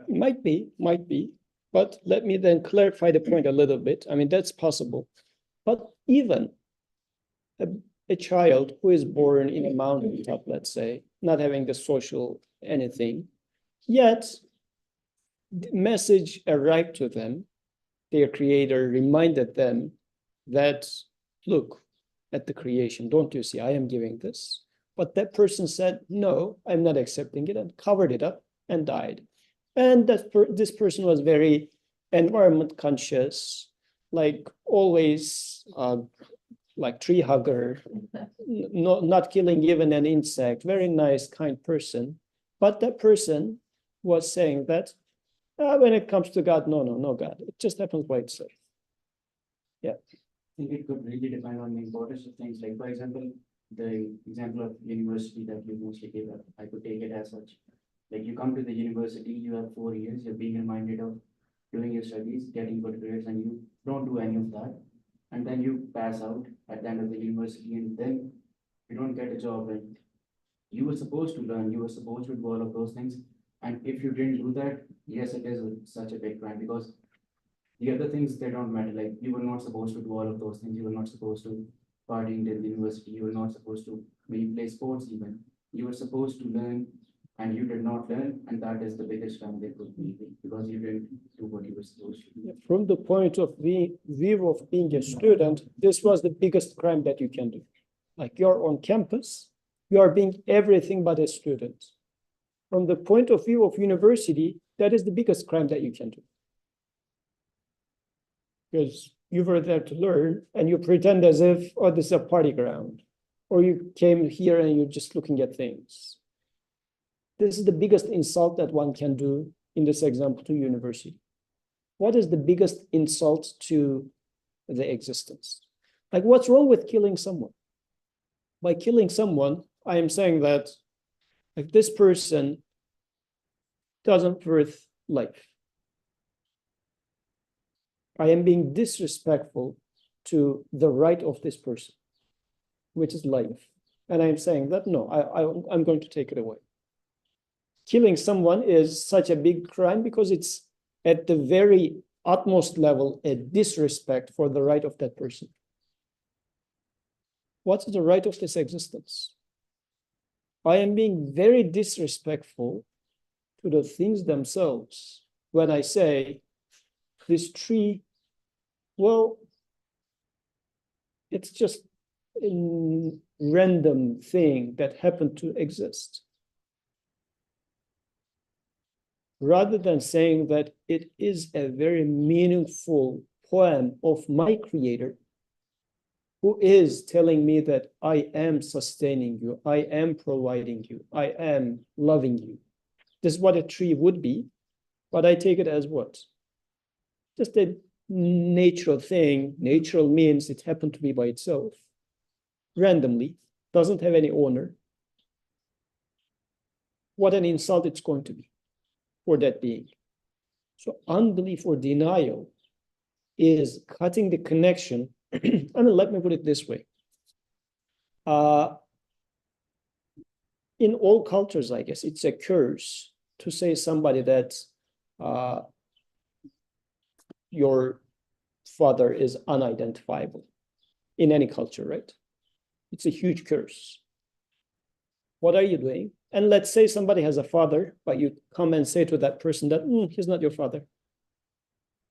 S1: Might be. But let me then clarify the point a little bit. I mean, that's possible. But even a child who is born in a mountaintop, let's say, not having the social anything, yet the message arrived to them, their creator reminded them that, look at the creation, don't you see, I am giving this. But that person said, no, I'm not accepting it, and covered it up and died. And this person was very environment conscious, like always like tree hugger, not killing even an insect, very nice, kind person. But that person was saying that when it comes to God, no God, it just happens by itself. Yeah.
S3: I think it could really depend on the importance of things. Like, for example, the example of university that you mostly gave up, I could take it as such. Like you come to the university, you have 4 years, you're being reminded of doing your studies, getting good grades, and you don't do any of that. And then you pass out at the end of the university, and then you don't get a job. And you were supposed to learn, you were supposed to do all of those things. And if you didn't do that, yes, it is such a big crime, because the other things, they don't matter. Like you were not supposed to do all of those things. You were not supposed to party until the university. You were not supposed to maybe play sports even. You were supposed to learn and you did not learn, and that is the biggest crime they could be, because you didn't do what you were supposed to do.
S1: From the point of view of being a student, this was the biggest crime that you can do. Like you're on campus, you are being everything but a student. From the point of view of university, that is the biggest crime that you can do. Because you were there to learn and you pretend as if, oh, this is a party ground. Or you came here and you're just looking at things. This is the biggest insult that one can do in this example to university. What is the biggest insult to the existence? Like, what's wrong with killing someone? By killing someone, I am saying that like this person doesn't worth life. I am being disrespectful to the right of this person, which is life. And I'm saying that, no, I'm going to take it away. Killing someone is such a big crime because it's at the very utmost level a disrespect for the right of that person. What's the right of this existence? I am being very disrespectful to the things themselves when I say this tree, well, it's just a random thing that happened to exist. Rather than saying that it is a very meaningful poem of my creator, who is telling me that I am sustaining you, I am providing you, I am loving you. This is what a tree would be, but I take it as what? Just a natural thing. Natural means it happened to be by itself, randomly, doesn't have any owner. What an insult it's going to be for that being. So unbelief or denial is cutting the connection. I mean, let me put it this way. In all cultures, I guess, it's a curse to say somebody that your father is unidentifiable in any culture, right? It's a huge curse. What are you doing? And let's say somebody has a father, but you come and say to that person that he's not your father.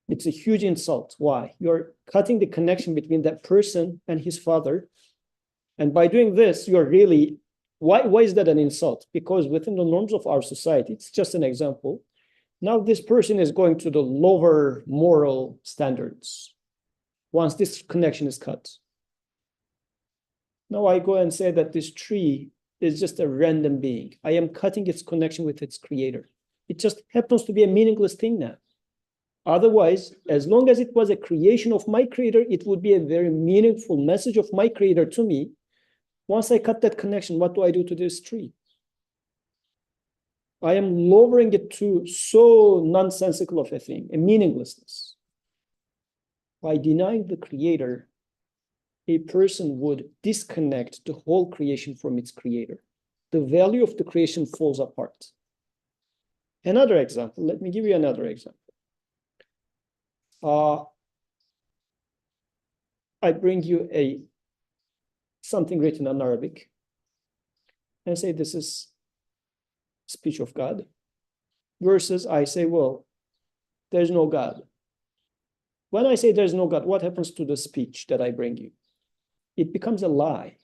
S1: It's a huge insult. Why? You're cutting the connection between that person and his father. And by doing this, you're really, why is that an insult? Because within the norms of our society, it's just an example. Now this person is going to the lower moral standards once this connection is cut. Now I go and say that this tree is just a random being. I am cutting its connection with its creator. It just happens to be a meaningless thing now. Otherwise, as long as it was a creation of my creator, it would be a very meaningful message of my creator to me. Once I cut that connection, what do I do to this tree? I am lowering it to so nonsensical of a thing, a meaninglessness. By denying the creator, a person would disconnect the whole creation from its creator. The value of the creation falls apart. Another example, let me give you another example. I bring you something written in Arabic and say this is speech of God, versus I say, well, there's no God. When I say there's no God, what happens to the speech that I bring you? It becomes a lie,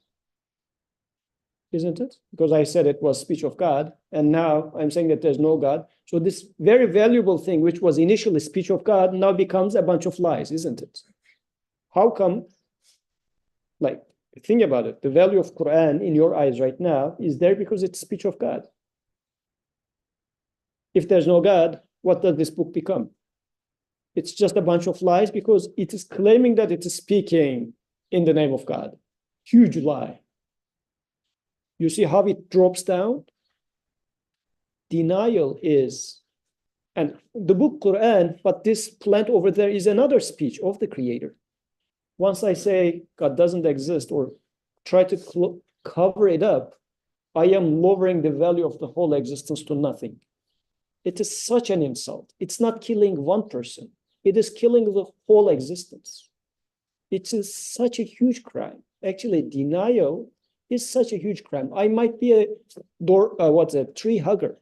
S1: isn't it? Because I said it was speech of God, and now I'm saying that there's no God. So this very valuable thing, which was initially speech of God, now becomes a bunch of lies, isn't it? How come, like, think about it, the value of Quran in your eyes right now is there because it's speech of God. If there's no God, what does this book become? It's just a bunch of lies because it is claiming that it is speaking in the name of God. Huge lie. You see how it drops down? Denial is, and the book Quran, but this plant over there is another speech of the creator. Once I say God doesn't exist or try to cover it up, I am lowering the value of the whole existence to nothing. It is such an insult. It's not killing one person. It is killing the whole existence. It is such a huge crime. Actually, denial is such a huge crime. I might be a tree hugger,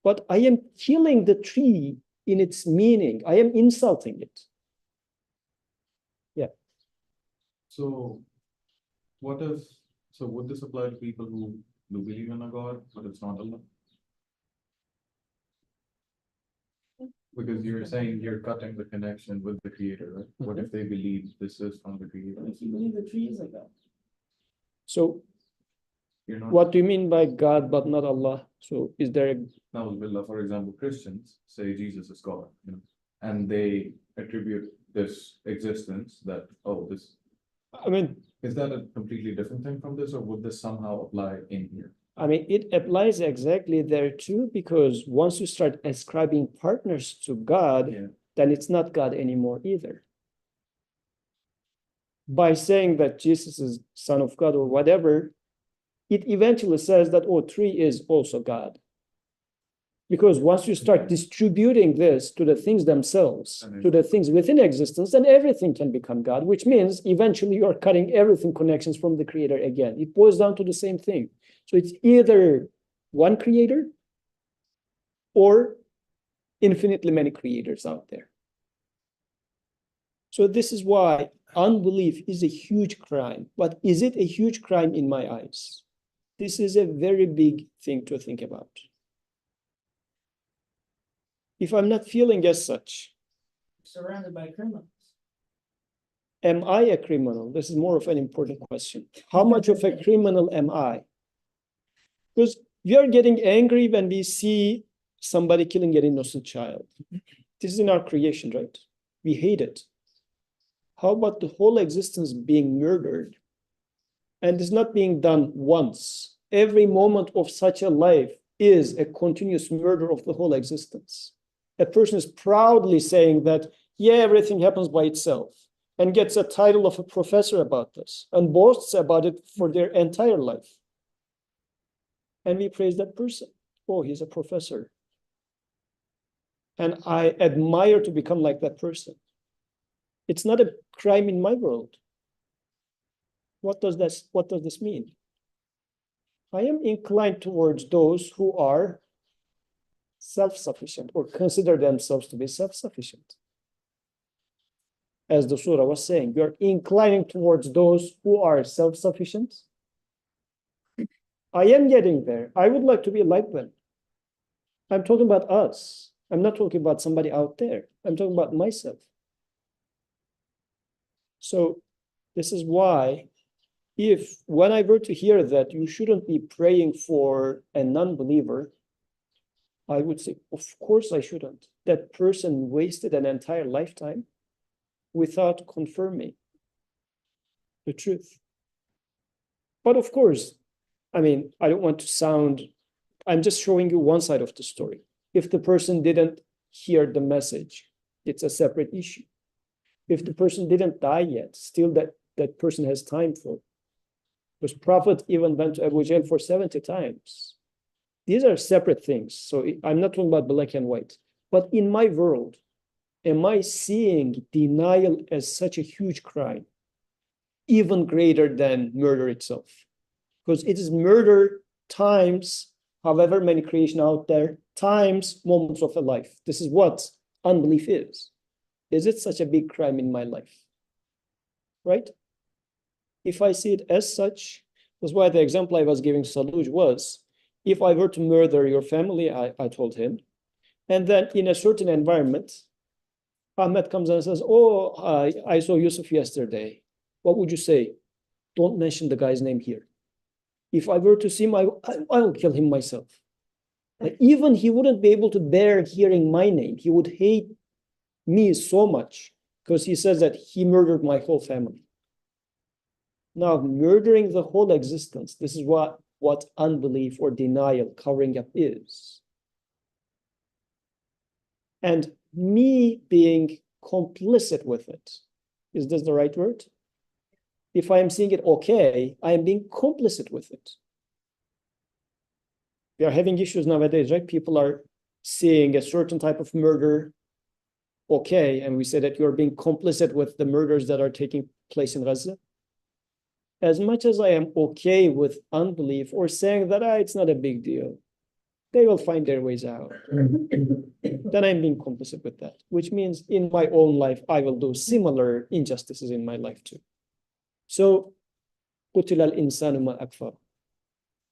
S1: but I am killing the tree in its meaning. I am insulting it.
S4: So would this apply to people who do believe in a God, but it's not Allah? Because you're saying you're cutting the connection with the creator, right? What if they believe this is from the creator?
S6: If you believe the tree is a God.
S1: So
S4: You're not.
S1: what do you mean by God but not Allah? So is there a
S4: Now, for example, Christians say Jesus is God, and they attribute this existence that, this,
S1: I mean,
S4: is that a completely different thing from this, or would this somehow apply in here?
S1: it applies exactly there too, because once you start ascribing partners to God,
S4: Yeah.
S1: then it's not God anymore either. By saying that Jesus is Son of God or whatever, it eventually says that, tree is also God. Because once you start distributing this to the things themselves, to the things within existence, then everything can become God, which means eventually you are cutting everything connections from the creator again. It boils down to the same thing. So it's either one creator or infinitely many creators out there. So this is why unbelief is a huge crime. But is it a huge crime in my eyes? This is a very big thing to think about. If I'm not feeling as such,
S6: Surrounded by criminals.
S1: am I a criminal? This is more of an important question. How much of a criminal am I? Because we are getting angry when we see somebody killing an innocent child. This is in our creation, right? We hate it. How about the whole existence being murdered? And it's not being done once. Every moment of such a life is a continuous murder of the whole existence. A person is proudly saying that, yeah, everything happens by itself, and gets a title of a professor about this and boasts about it for their entire life. And we praise that person. Oh, he's a professor. And I admire to become like that person. It's not a crime in my world. What does this mean? I am inclined towards those who are self-sufficient or consider themselves to be self-sufficient. As the surah was saying, you're inclining towards those who are self-sufficient. I am getting there. I would like to be like them. I'm talking about us. I'm not talking about somebody out there. I'm talking about myself. So this is why when I were to hear that you shouldn't be praying for a non-believer, I would say, of course I shouldn't. That person wasted an entire lifetime without confirming the truth. But of course, I don't want to sound, I'm just showing you one side of the story. If the person didn't hear the message, it's a separate issue. If the person didn't die yet, still that person has time for it. Because Prophet even went to Abu Jahl for 70 times. These are separate things. So I'm not talking about black and white. But in my world, am I seeing denial as such a huge crime, even greater than murder itself? Because it is murder times however many creation out there, times moments of a life. This is what unbelief is. Is it such a big crime in my life? Right? If I see it as such, that's why the example I was giving Saluj was, if I were to murder your family, I told him, and then in a certain environment, Ahmed comes and says, I saw Yusuf yesterday. What would you say? Don't mention the guy's name here. If I were to see him, I will kill him myself. Like, even he wouldn't be able to bear hearing my name. He would hate me so much because he says that he murdered my whole family. Now, murdering the whole existence, this is what unbelief or denial, covering up is. And me being complicit with it, is this the right word? If I am seeing it okay, I am being complicit with it. We are having issues nowadays, right? People are seeing a certain type of murder okay, and we say that you're being complicit with the murders that are taking place in Gaza. as much as I am okay with unbelief or saying that it's not a big deal, they will find their ways out. Then I'm being complicit with that, which means in my own life, I will do similar injustices in my life too. So, قُتِلَ الْإِنسَانُ مَا أَكْفَرَ.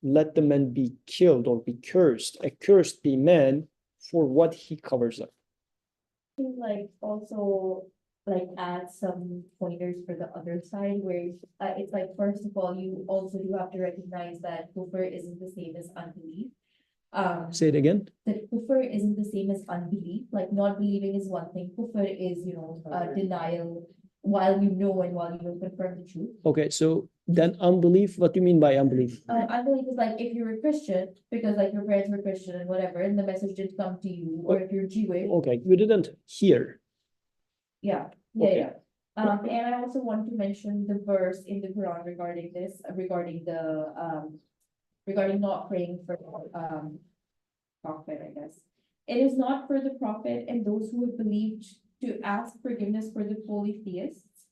S1: Let the man be killed or be cursed. Accursed be man for what he covers up.
S2: Like also like add some pointers for the other side where it's like, first of all, you also do have to recognize that kufr isn't the same as unbelief.
S1: Say it again.
S2: That kufr isn't the same as unbelief. Like not believing is one thing. Kufr is, denial while you know and while you confirm the truth.
S1: Okay, so then unbelief, what do you mean by unbelief?
S2: Unbelief is like if you're a Christian, because like your parents were Christian and whatever, and the message didn't come to you, or if you're Jewish.
S1: Okay, you didn't hear.
S2: Yeah.
S1: Okay.
S2: And I also want to mention the verse in the Quran regarding this, regarding not praying for prophet, I guess. It is not for the prophet and those who have believed to ask forgiveness for the polytheists,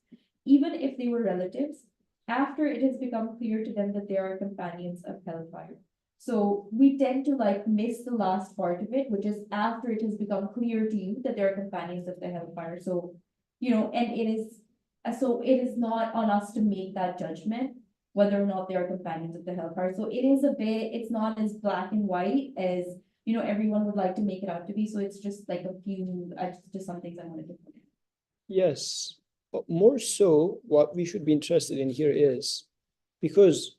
S2: even if they were relatives, after it has become clear to them that they are companions of hellfire. So we tend to like miss the last part of it, which is after it has become clear to you that they are companions of the hellfire. So, and it is not on us to make that judgment whether or not they are companions of the hellfire. So it's not as black and white as, everyone would like to make it out to be. So it's just like just some things I wanted to put in.
S1: Yes, but more so, what we should be interested in here is because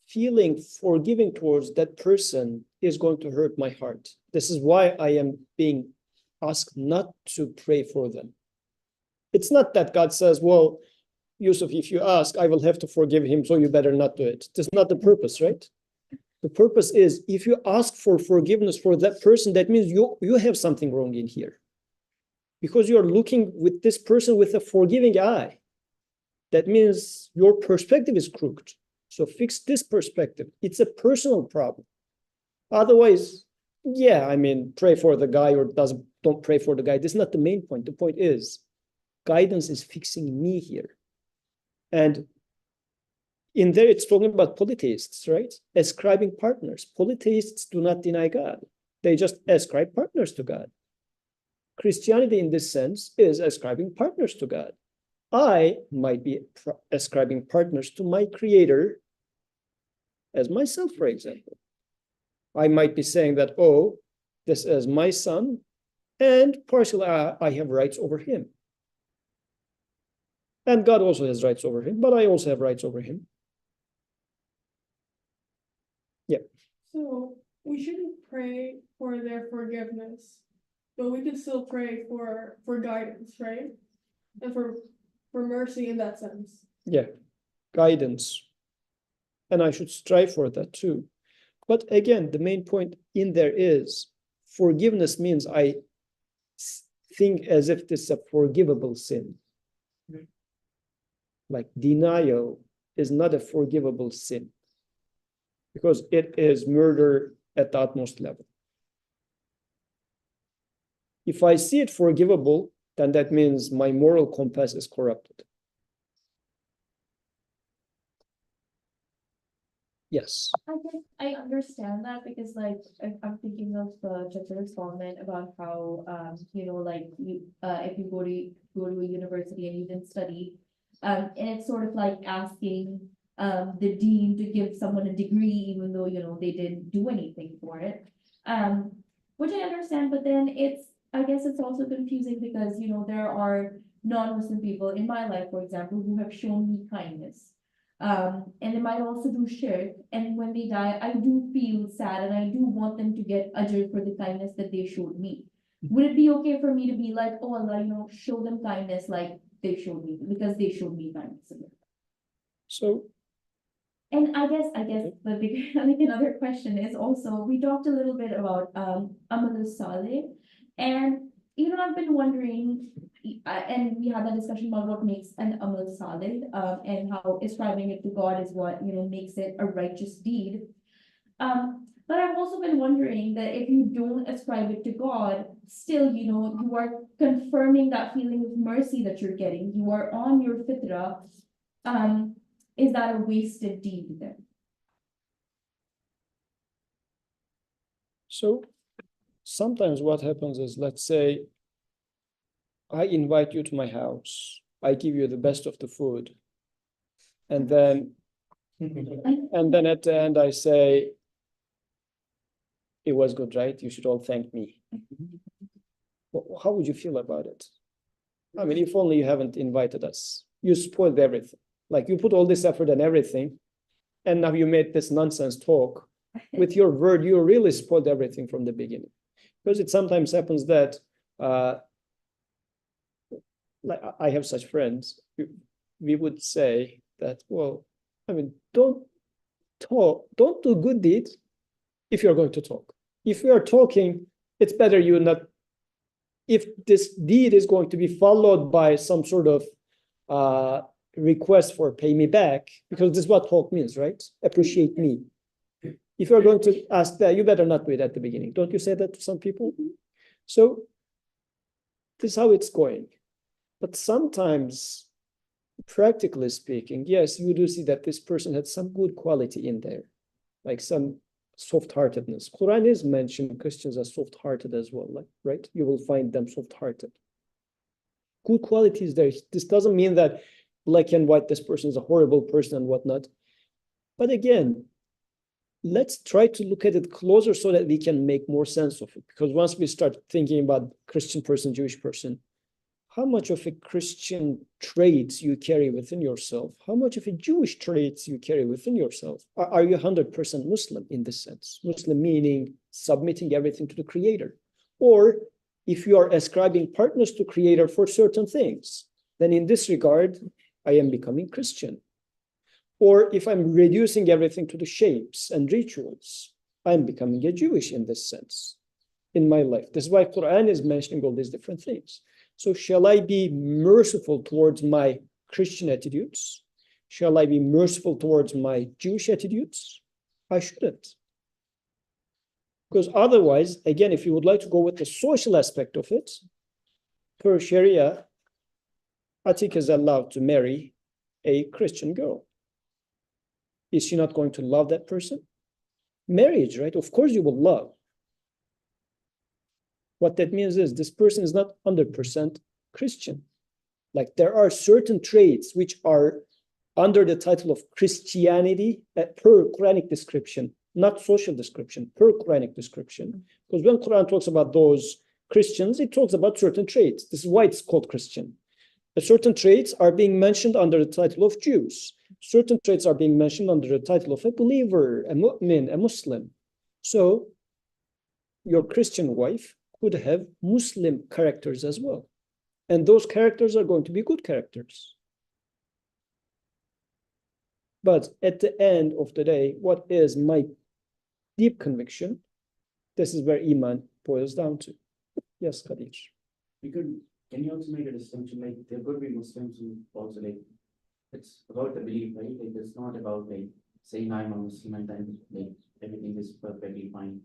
S1: feeling forgiving towards that person is going to hurt my heart. This is why I am being asked not to pray for them. It's not that God says, well, Yusuf, if you ask, I will have to forgive him, so you better not do it. That's not the purpose, right? The purpose is if you ask for forgiveness for that person, that means you have something wrong in here. Because you're looking with this person with a forgiving eye. That means your perspective is crooked. So fix this perspective. It's a personal problem. Otherwise, pray for the guy or don't pray for the guy. This is not the main point. The point is guidance is fixing me here. And in there, it's talking about polytheists, right? Ascribing partners. Polytheists do not deny God. They just ascribe partners to God. Christianity, in this sense, is ascribing partners to God. I might be ascribing partners to my creator as myself, for example. I might be saying that, this is my son, and partially I have rights over him. And God also has rights over him, but I also have rights over him. Yeah.
S5: So we shouldn't pray for their forgiveness, but we can still pray for guidance, right? And for mercy in that sense.
S1: Yeah, guidance. And I should strive for that too. But again, the main point in there is forgiveness means I think as if this is a forgivable sin. Like denial is not a forgivable sin because it is murder at the utmost level. If I see it forgivable, then that means my moral compass is corrupted. Yes.
S2: I guess I understand that because like I'm thinking of Chatur's comment about how if you go to a university and you didn't study, and it's sort of like asking the dean to give someone a degree even though they didn't do anything for it. Which I understand, but then I guess it's also confusing because there are non-Muslim people in my life, for example, who have shown me kindness. And they might also do shirk, and when they die, I do feel sad and I do want them to get ajr for the kindness that they showed me. Would it be okay for me to be like, oh Allah, show them kindness like they showed me because they showed me kindness?
S1: So,
S2: and I guess the big like another question is also we talked a little bit about Amal Saleh, and I've been wondering, and we had that discussion about what makes an Amal Saleh, and how ascribing it to God is what makes it a righteous deed. But I've also been wondering that if you don't ascribe it to God, still, you are confirming that feeling of mercy that you're getting. You are on your fitrah. is that a wasted deed then?
S1: So sometimes what happens is, let's say, I invite you to my house. I give you the best of the food. And then at the end I say, it was good, right? You should all thank me. How would you feel about it? I mean, if only you haven't invited us. You spoiled everything. Like, you put all this effort and everything, and now you made this nonsense talk. With your word, you really spoiled everything from the beginning. Because it sometimes happens that, like, I have such friends, we would say that, well, I mean, don't do good deeds if you're going to talk. If you are talking, it's better you not, if this deed is going to be followed by some sort of request for pay me back, because this is what talk means, right? Appreciate me. If you're going to ask that, you better not do it at the beginning. Don't you say that to some people? So this is how it's going. But sometimes, practically speaking, yes, you do see that this person had some good quality in there, like some soft-heartedness. Quran is mentioned Christians as soft-hearted as well, like, right? You will find them soft-hearted. Good qualities there. This doesn't mean that black and white, this person is a horrible person and whatnot. But again, let's try to look at it closer so that we can make more sense of it. Because once we start thinking about Christian person, Jewish person, how much of a Christian traits you carry within yourself? How much of a Jewish traits you carry within yourself? Are you 100% Muslim in this sense? Muslim meaning submitting everything to the Creator. Or if you are ascribing partners to Creator for certain things, then in this regard, I am becoming Christian. Or if I'm reducing everything to the shapes and rituals, I'm becoming a Jewish in this sense in my life. This is why Quran is mentioning all these different things. So shall I be merciful towards my Christian attitudes? Shall I be merciful towards my Jewish attitudes? I shouldn't. Because otherwise, again, if you would like to go with the social aspect of it, per Sharia, Atik is allowed to marry a Christian girl. Is she not going to love that person? Marriage, right? Of course you will love. What that means is this person is not 100% Christian. Like, there are certain traits which are under the title of Christianity per Quranic description, not social description, per Quranic description. Because when Quran talks about those Christians, it talks about certain traits. This is why it's called Christian. Certain traits are being mentioned under the title of Jews. Certain traits are being mentioned under the title of a believer, a mu'min, a Muslim. So your Christian wife could have Muslim characters as well. And those characters are going to be good characters. But at the end of the day, what is my deep conviction? This is where Iman boils down to. Yes, Khadir.
S3: Can you also make a distinction, like, there could be Muslims who also, like, it's about the belief, right? Like, it's not about, like, saying I'm a Muslim and then, like, everything is perfectly fine.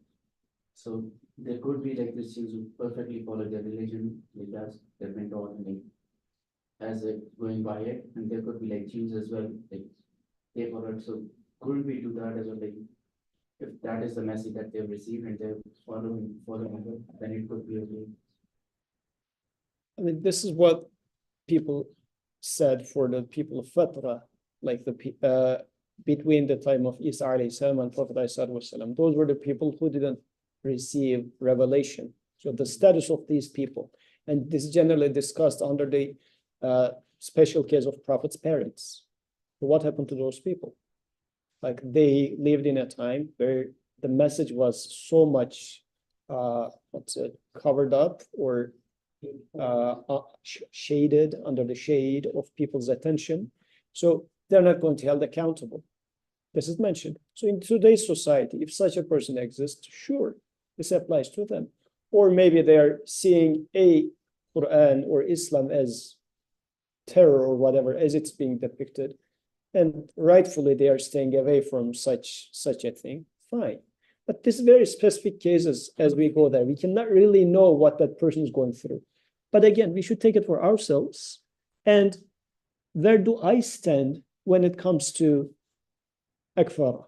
S3: So there could be, like, Christians who perfectly follow their religion, like, as they've been taught, and, like, as they're going by it, and there could be, like, Jews as well, like, they follow it. So could we do that as well, like, if that is the message that they've received and they're following it, then it could be okay.
S1: I mean, this is what people said for the people of Fatra, like between the time of Isa alayhi salam and Prophet wasalam. Those were the people who didn't receive revelation. So the status of these people, and this is generally discussed under the special case of Prophet's parents. So what happened to those people? Like, they lived in a time where the message was so much, covered up or shaded under the shade of people's attention. So they're not going to be held accountable. This is mentioned. So in today's society, if such a person exists, sure, this applies to them. Or maybe they are seeing a Quran or Islam as terror or whatever, as it's being depicted. And rightfully, they are staying away from such a thing. Fine. But this very specific cases, as we go there, we cannot really know what that person is going through. But again, we should take it for ourselves. And where do I stand when it comes to akfara,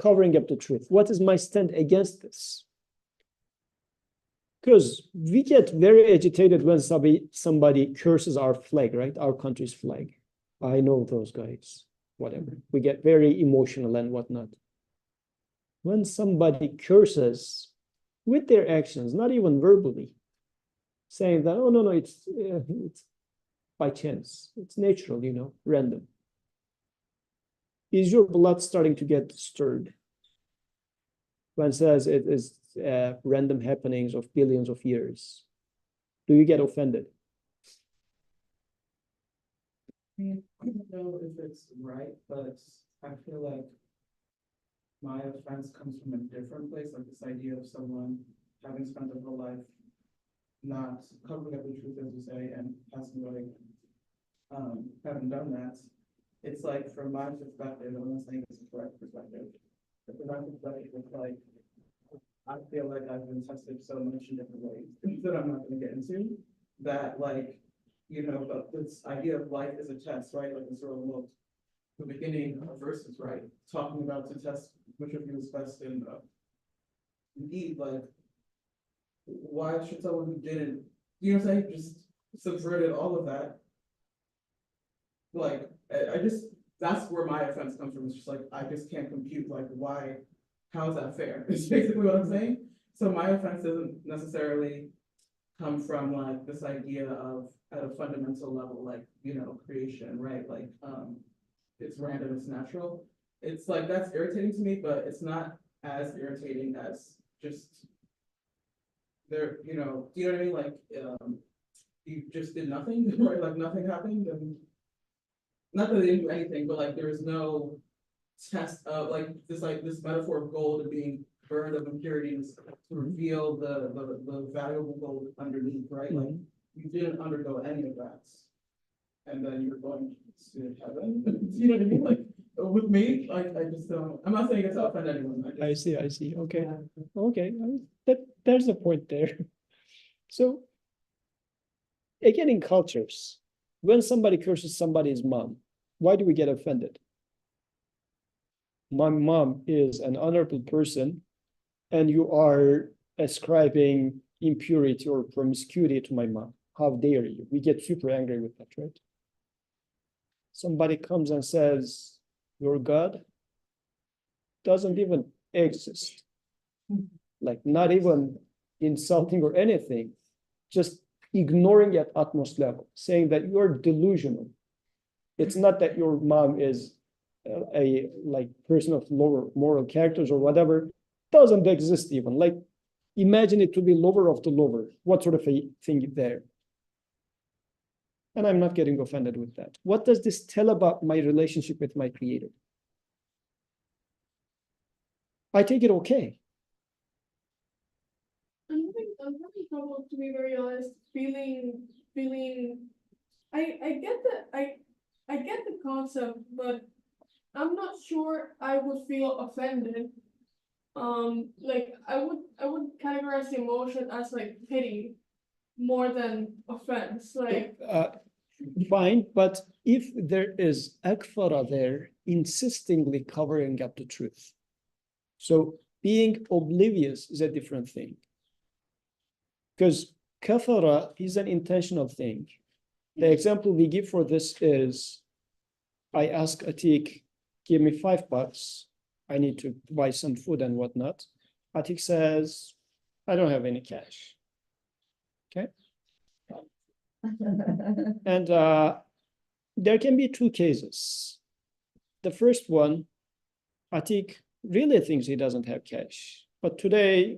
S1: covering up the truth? What is my stand against this? Because we get very agitated when somebody curses our flag, right? Our country's flag. I know those guys, whatever. We get very emotional and whatnot. When somebody curses with their actions, not even verbally, saying that, oh, no, it's by chance. It's natural, random. Is your blood starting to get stirred? When it says it is random happenings of billions of years, do you get offended?
S3: I don't know if it's right, but I feel like my offense comes from a different place, like this idea of someone having spent their whole life not covering up the truth, as you say, and passing away, having done that. It's like, from my perspective, I'm not saying it's a correct perspective, but from my perspective, it's like, I feel like I've been tested so much in different ways that I'm not gonna get into, that like, but this idea of life is a test, right? Like in Surah Al-Mulk, the beginning of verses, right? Talking about to test which of you is best in indeed, like, why should someone who didn't, what I'm saying, just subverted all of that? Like, I just, that's where my offense comes from. It's just like, I just can't compute, like, why, how is that fair? It's basically what I'm saying. So my offense doesn't necessarily come from like this idea of, at a fundamental level, like, creation, right? Like, it's random, it's natural. It's like, that's irritating to me, but it's not as irritating as just there, do you know what I mean? Like, you just did nothing, right? Like nothing happened, and not that they didn't do anything, but like there's no test of like this metaphor of gold and being burned of impurities to reveal the valuable gold underneath, right? Like you didn't undergo any of that, and then you're going to heaven. Do you know what I mean? Like with me, like I just don't. I'm not saying it's to offend anyone.
S1: I see. Okay. Okay. There's a point there. So again, in cultures, when somebody curses somebody's mom, why do we get offended? My mom is an honorable person, and you are ascribing impurity or promiscuity to my mom. How dare you? We get super angry with that, right? Somebody comes and says, your God doesn't even exist. Like not even insulting or anything, just ignoring at utmost level, saying that you're delusional. It's not that your mom is a like person of lower moral characters or whatever, doesn't exist even. Like imagine it to be lower of the lower. What sort of a thing there? And I'm not getting offended with that. What does this tell about my relationship with my creator? I take it okay.
S5: I'm having trouble, to be very honest, feeling, I get the concept, but I'm not sure I would feel offended. Like I would categorize the emotion as like pity more than offense, like.
S1: Fine, but if there is akfara there insistingly covering up the truth, so being oblivious is a different thing. Because kafara is an intentional thing. The example we give for this is, I ask Atik, give me $5. I need to buy some food and whatnot. Atik says, I don't have any cash. Okay. And there can be two cases. The first one, Atik really thinks he doesn't have cash. But today,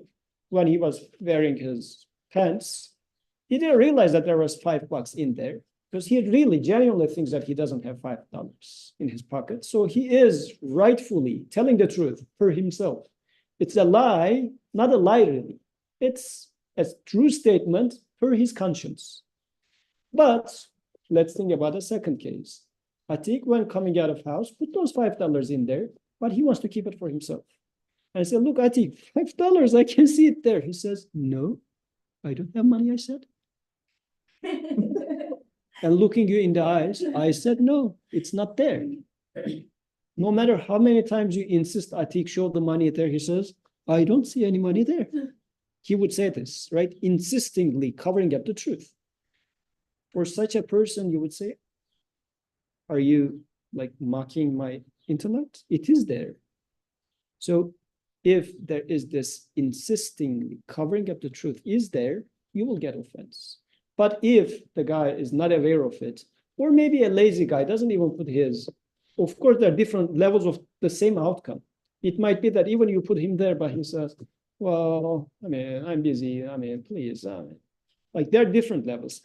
S1: when he was wearing his pants, he didn't realize that there was $5 in there because he really genuinely thinks that he doesn't have $5 in his pocket. So he is rightfully telling the truth for himself. It's a lie, not a lie really. It's a true statement for his conscience. But let's think about a second case. Atik, when coming out of house, put those $5 in there, but he wants to keep it for himself. I said, look, Atik, $5, I can see it there. He says, no, I don't have money, I said. And looking you in the eyes, I said, no, it's not there. No matter how many times you insist, Atik, show the money there, he says, I don't see any money there. He would say this, right? Insistingly covering up the truth. For such a person, you would say, are you like mocking my intellect? It is there. So if there is this insistingly covering up the truth is there, you will get offense. But if the guy is not aware of it, or maybe a lazy guy doesn't even put his, of course, there are different levels of the same outcome. It might be that even you put him there, but he says, well, I mean, I'm busy. I mean, please. Like there are different levels.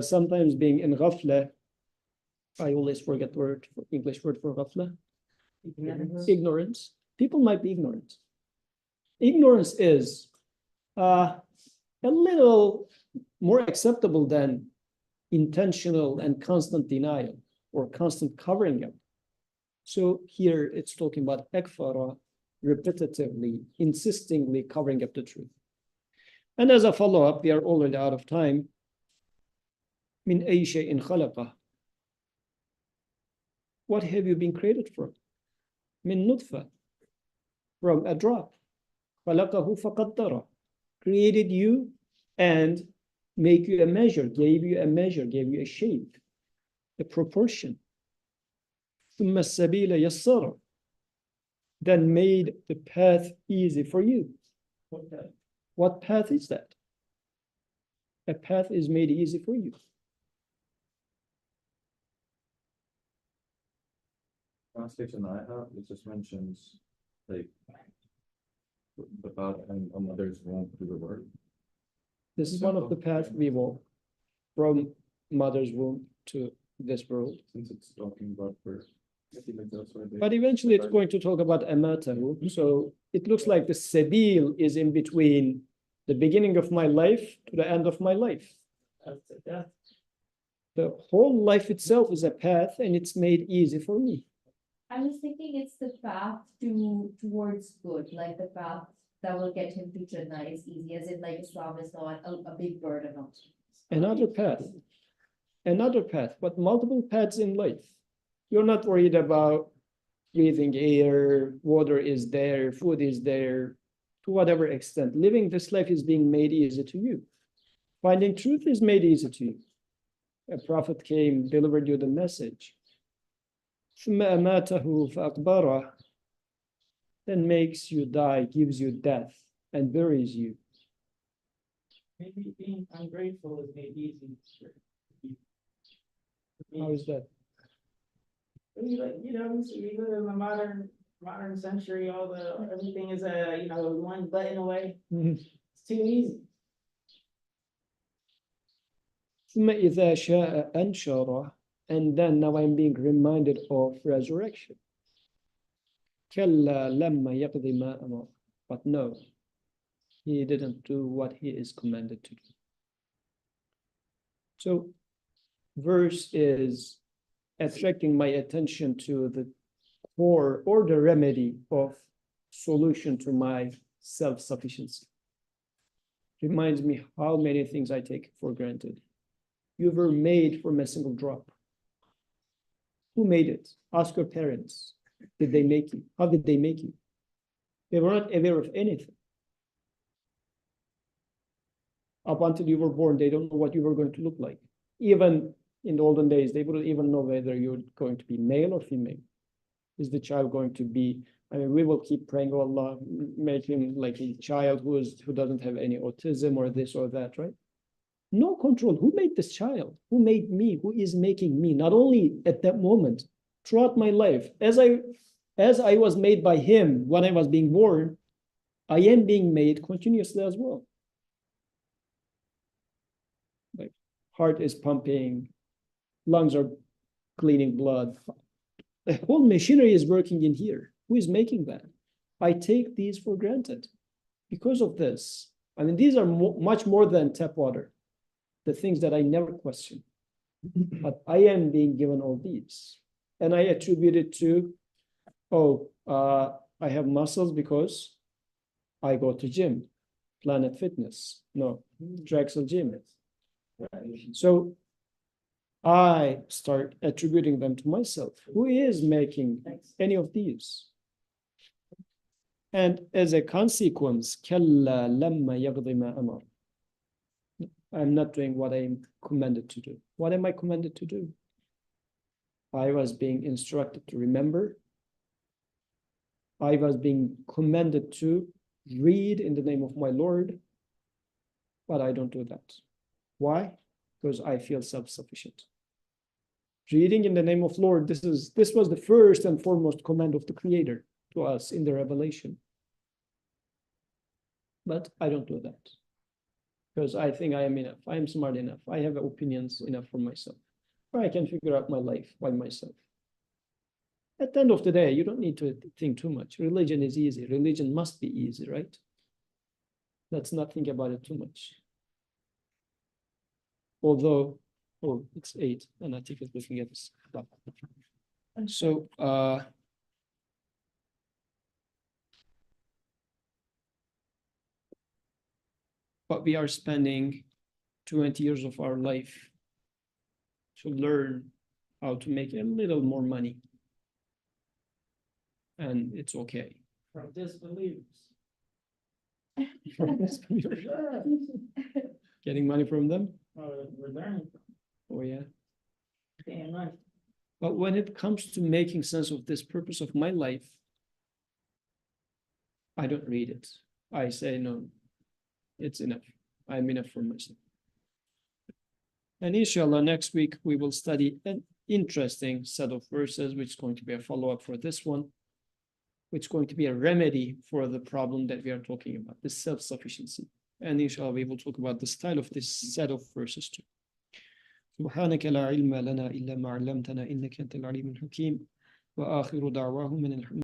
S1: Sometimes being in ghafla, I always forget the word, English word for ghafla. Ignorance. People might be ignorant. Ignorance is a little more acceptable than intentional and constant denial or constant covering up. So here it's talking about akfara, repetitively, insistingly covering up the truth. And as a follow-up, we are already out of time. Min ay shay'in khalaqa. What have you been created from? Min nutfa, from a drop. Khalaqahu faqaddara. Created you and make you a measure, gave you a shape, a proportion. ثم السبيل يسر. Then made the path easy for you. What path is that? A path is made easy for you.
S4: Translation I have, it just mentions like the path and a mother's womb to the world.
S1: This is one of the paths we walk from mother's womb to this world.
S4: Since it's talking about birth, I feel like that's why they.
S1: But eventually it's going to talk about amatahu. So it looks like the sabil is in between the beginning of my life to the end of my life. The whole life itself is a path and it's made easy for me.
S2: I was thinking it's the path towards good, like the path that will get him to Jannah is easy, as in like Islam is not a big burden on him. Another path, but multiple paths in life. You're not worried about breathing air, water is there, food is there, to whatever extent. Living this life is being made easy to you. Finding truth is made easy to you. A prophet came, delivered you the message. ثم أماته فأقبره. Then makes you die, gives you death, and buries you.
S6: Maybe being ungrateful is made easy.
S1: How is that?
S6: You know, so we live in the modern century, everything is one button away. It's too easy.
S1: ثم إذا شاء أنشره. And then now I'm being reminded of resurrection. كلا لما يقضي ما أمر. But no, he didn't do what he is commanded to do. So verse is attracting my attention to the core or the remedy of solution to my self-sufficiency. Reminds me how many things I take for granted. You were made from a single drop. Who made it? Ask your parents. Did they make you? How did they make you? They were not aware of anything. Up until you were born, they don't know what you were going to look like. Even in the olden days, they wouldn't even know whether you're going to be male or female. Is the child going to be, I mean, we will keep praying, oh Allah, make him like a child who doesn't have any autism or this or that, right? No control. Who made this child? Who made me? Who is making me? Not only at that moment, throughout my life, as I was made by him when I was being born, I am being made continuously as well. Like heart is pumping, lungs are cleaning blood. The whole machinery is working in here. Who is making that? I take these for granted because of this. I mean, these are much more than tap water. The things that I never question. But I am being given all these. And I attribute it to, I have muscles because I go to gym, Planet Fitness, no, Drexel Gym. So I start attributing them to myself. Who is making any of these? And as a consequence, كَلَّا لَمَّا يَقْضِ مَا أَمَرَ. I'm not doing what I'm commanded to do. What am I commanded to do? I was being instructed to remember. I was being commanded to read in the name of my Lord, but I don't do that. Why? Because I feel self-sufficient. Reading in the name of Lord, this was the first and foremost command of the Creator to us in the revelation. But I don't do that. Because I think I am enough. I am smart enough. I have opinions enough for myself. Or I can figure out my life by myself. At the end of the day, you don't need to think too much. Religion is easy. Religion must be easy, right? Let's not think about it too much. Although, oh, it's 8, and I think it's looking at this clock. So, but we are spending 20 years of our life to learn how to make a little more money. And it's okay.
S6: From disbelievers.
S1: Getting money from them?
S6: We're learning.
S1: Oh, yeah.
S6: Damn right.
S1: But when it comes to making sense of this purpose of my life, I don't read it. I say, no, it's enough. I'm enough for myself. And inshallah, next week, we will study an interesting set of verses, which is going to be a follow-up for this one, which is going to be a remedy for the problem that we are talking about, this self-sufficiency. And inshallah, we will talk about the style of this set of verses too. سبحانك لا علم لنا إلا ما علمتنا إنك أنت العليم الحكيم وآخر دعواهم من الحمد